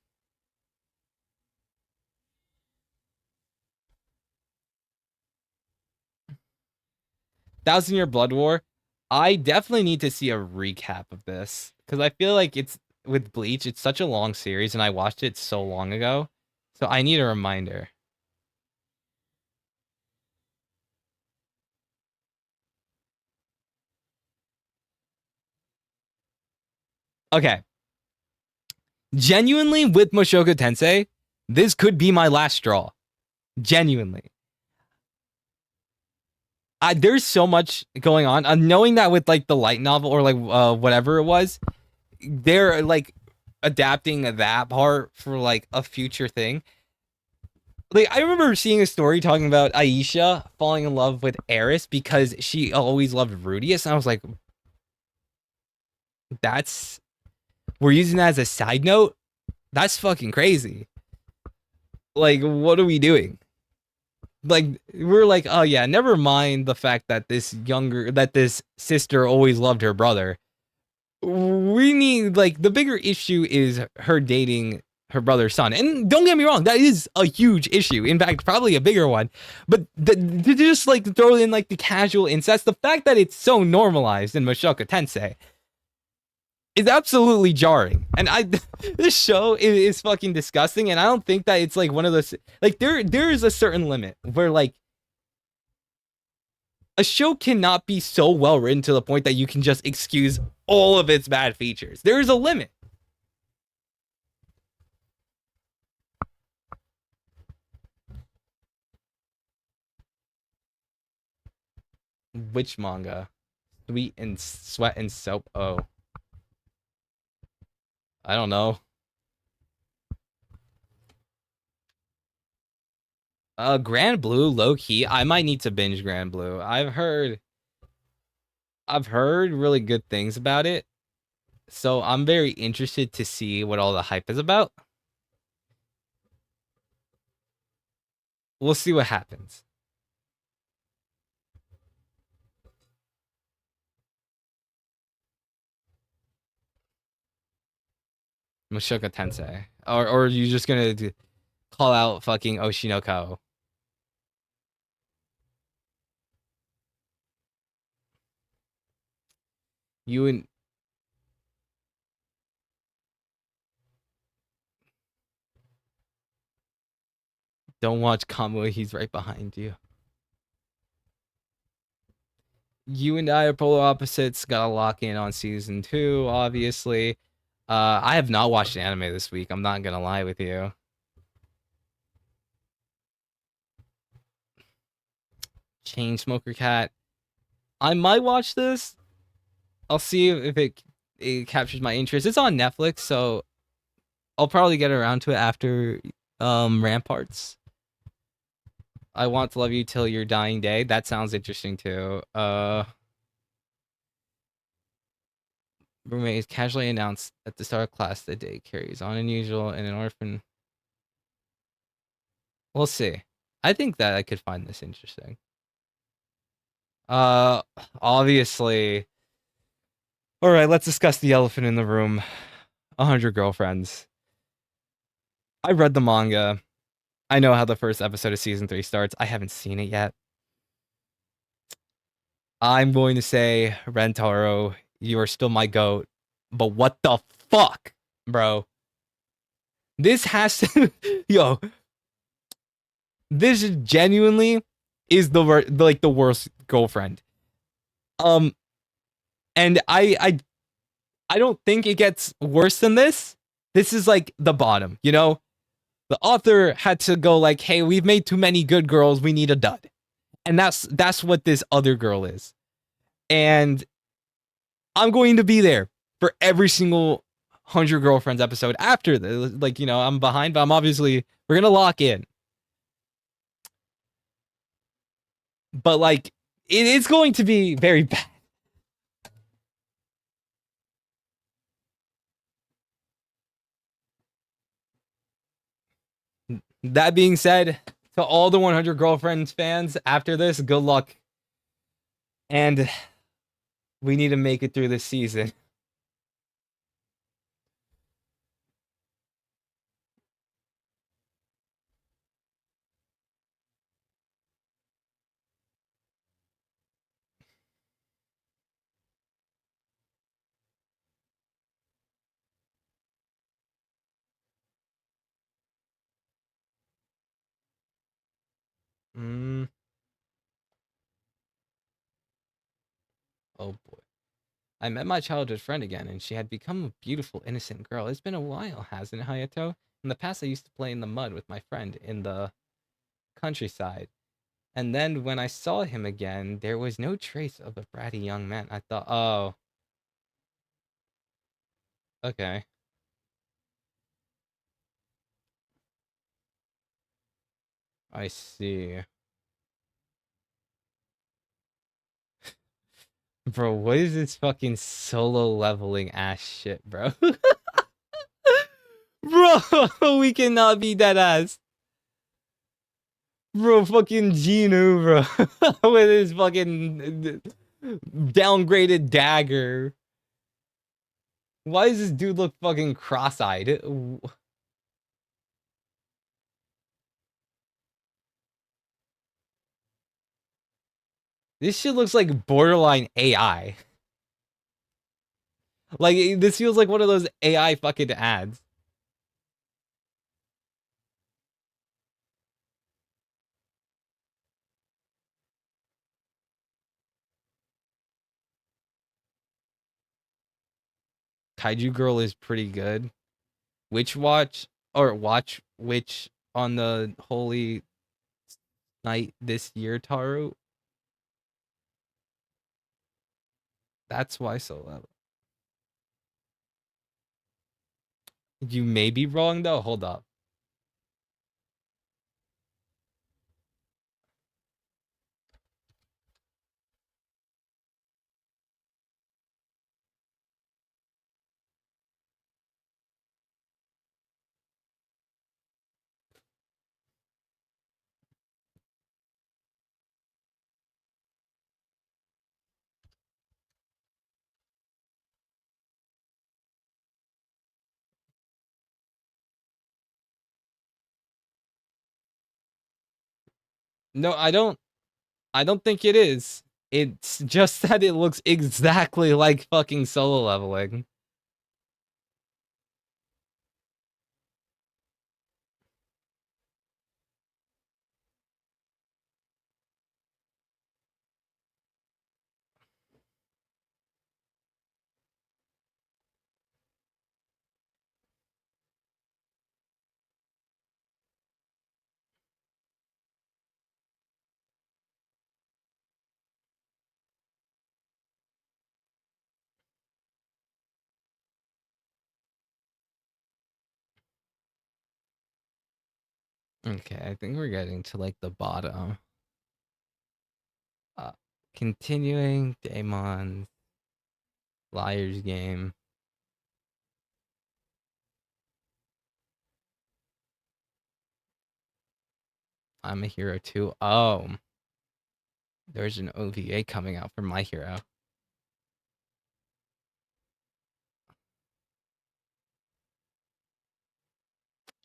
1,000 Year Blood War. I definitely need to see a recap of this because I feel like it's with Bleach. It's such a long series, and I watched it so long ago, so I need a reminder. Okay, genuinely with Mushoku Tensei, this could be my last straw. Genuinely. There's so much going on. Knowing that with like the light novel or like whatever it was, they're like adapting that part for like a future thing. Like I remember seeing a story talking about Aisha falling in love with Eris because she always loved Rudius, and I was like, that's we're using that as a side note. That's fucking crazy. Like, what are we doing? Like, we're like, oh yeah, never mind the fact that this sister always loved her brother. We need like the bigger issue is her dating her brother's son. And don't get me wrong, that is a huge issue. In fact, probably a bigger one. But to just like throw in like the casual incest, the fact that it's so normalized in Mushoku Tensei is absolutely jarring. And this show is fucking disgusting. And I don't think that it's like one of those like there is a certain limit where like a show cannot be so well written to the point that you can just excuse all of its bad features. There is a limit. Which manga? Sweet and Sweat and Soap. Oh, I don't know. Grand Blue, low key. I might need to binge Grand Blue. I've heard really good things about it. So I'm very interested to see what all the hype is about. We'll see what happens. Mushoku Tensei. Or are you just gonna call out fucking Oshinoko? You and don't watch Kamui, he's right behind you. You and I are polar opposites. Gotta lock in on season 2, obviously. I have not watched anime this week. I'm not gonna lie with you. Chainsmoker Cat. I might watch this. I'll see if it captures my interest. It's on Netflix, so I'll probably get around to it after Ramparts. I Want to Love You Till Your Dying Day. That sounds interesting too. Roommate is casually announced at the start of class that day carries on unusual and an orphan. We'll see. I think that I could find this interesting. Uh, Obviously. All right, let's discuss the elephant in the room. 100 Girlfriends. I read the manga. I know how the first episode of season 3 starts. I haven't seen it yet. I'm going to say, Rentaro, you are still my goat. But what the fuck, bro? This has to, yo. This genuinely is the worst girlfriend. And I don't think it gets worse than this. This is like the bottom, you know? The author had to go like, "Hey, we've made too many good girls. We need a dud." And that's what this other girl is. And I'm going to be there for every single 100 Girlfriends episode after the like, you know, I'm behind, but we're going to lock in. But like it is going to be very bad. That being said, to all the 100 Girlfriends fans, after this, good luck. And we need to make it through this season. Mm, oh boy. I met my childhood friend again, and she had become a beautiful, innocent girl. It's been a while, hasn't it, Hayato? In the past, I used to play in the mud with my friend in the countryside. And then when I saw him again, there was no trace of the bratty young man. I thought, oh, okay. I see. Bro, what is this fucking solo leveling ass shit, bro? Bro, we cannot be that ass. Bro, fucking Genu, bro. With his fucking downgraded dagger. Why does this dude look fucking cross-eyed? This shit looks like borderline AI. Like, this feels like one of those AI fucking ads. Kaiju Girl is pretty good. Witch Watch, or Watch Witch on the Holy Night this year, Taru. That's why so low. You may be wrong though. Hold up. No, I don't think it is. It's just that it looks exactly like fucking solo leveling. Okay, I think we're getting to like the bottom. Uh, Continuing Damon's Liar's Game. I'm a Hero too. Oh, there's an OVA coming out for My Hero.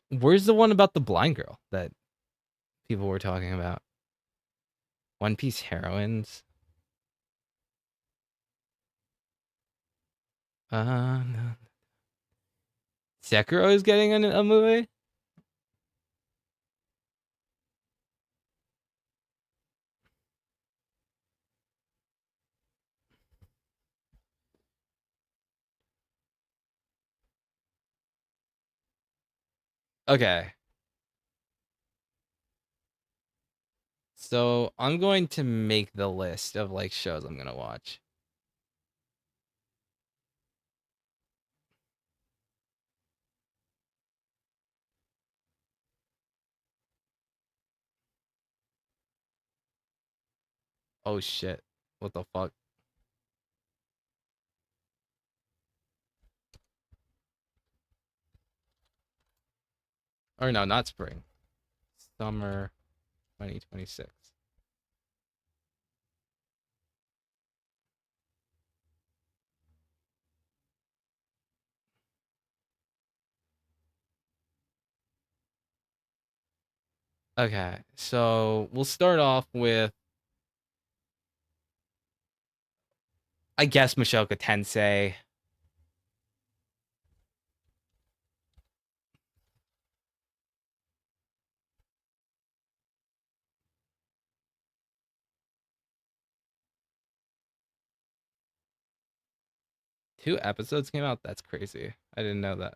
Where's the one about the blind girl that people were talking about? One Piece heroines. No. Sekiro is getting a movie. Okay, so I'm going to make the list of like shows I'm gonna watch. Oh shit! What the fuck? Or no, not spring. Summer 2026. Okay, so we'll start off with, I guess, Mahoka Tensei. Two episodes came out? That's crazy. I didn't know that.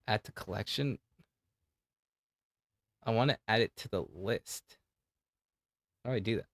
Add to collection? I want to add it to the list. How do I do that?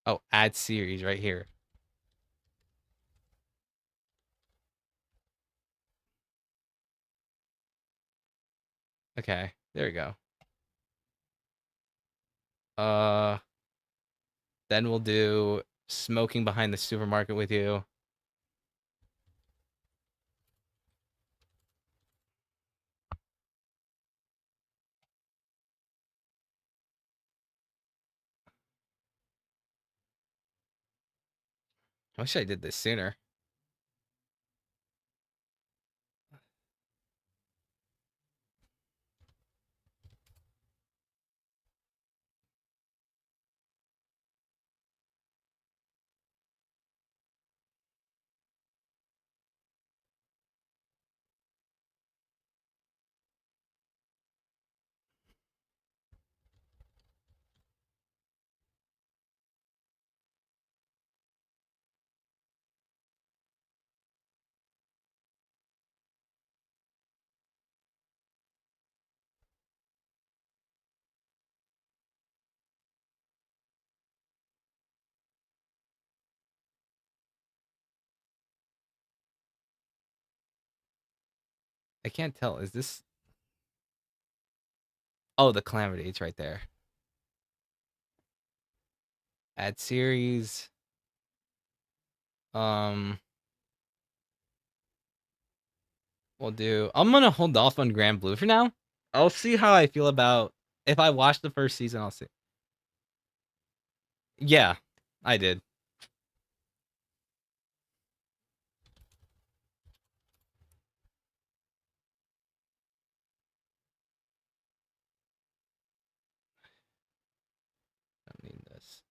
Oh, add series right here. Okay, there we go. Uh, then we'll do smoking behind the supermarket with you. I wish I did this sooner. I can't tell. Is this? Oh, the calamity. It's right there. Add series. Um, we'll do. I'm gonna hold off on Grand Blue for now. I'll see how I feel about if I watch the first season. I'll see. Yeah, I did. I don't need this.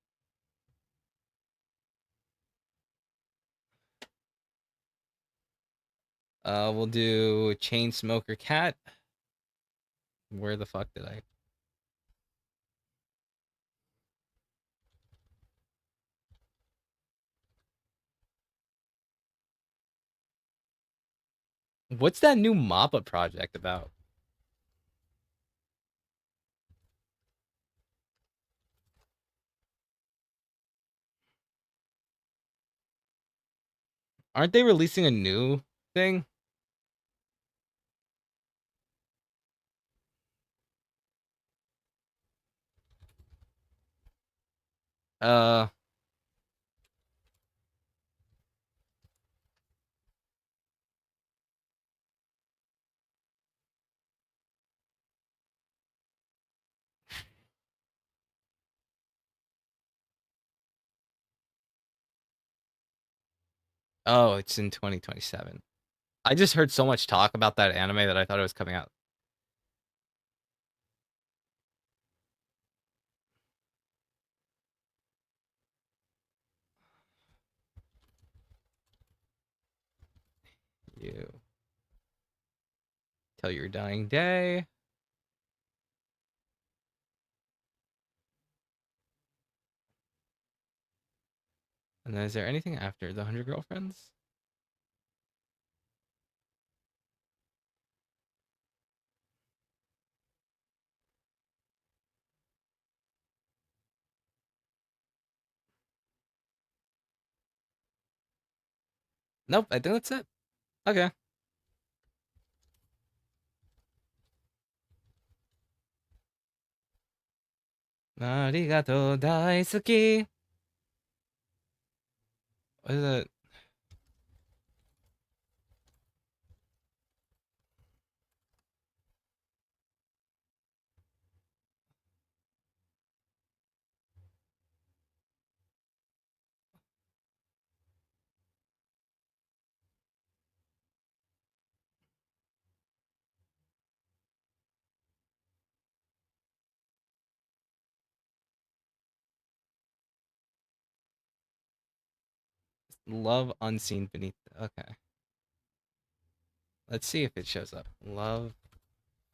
We'll do Chain Smoker Cat. Where the fuck did I? What's that new Mappa project about? Aren't they releasing a new thing? Uh, oh, it's in 2027. I just heard so much talk about that anime that I thought it was coming out. you till your dying day. And then is there anything after the 100 girlfriends? Nope, I think that's it. Okay. Arigato daisuki. What is it? Love unseen beneath. Okay. Let's see if it shows up. Love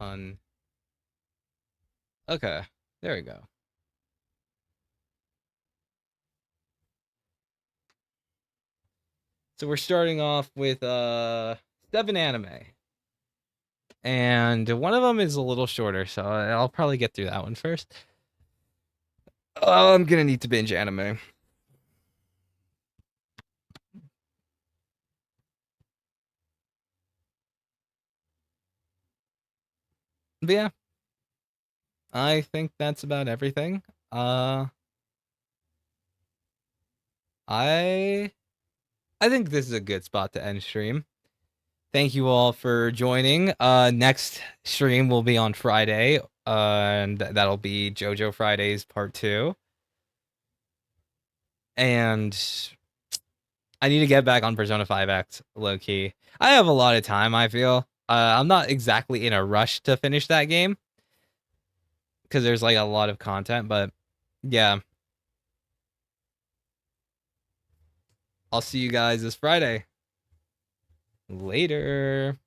un. Okay. There we go. So we're starting off with 7 anime. And one of them is a little shorter, so I'll probably get through that one first. Oh, I'm gonna need to binge anime. But yeah, I think that's about everything. I I think this is a good spot to end stream. Thank you all for joining. Next stream will be on Friday, and that'll be JoJo Fridays Part 2. And I need to get back on Persona 5X, low key. I have a lot of time, I feel. I'm not exactly in a rush to finish that game because there's like a lot of content, but yeah. I'll see you guys this Friday. Later.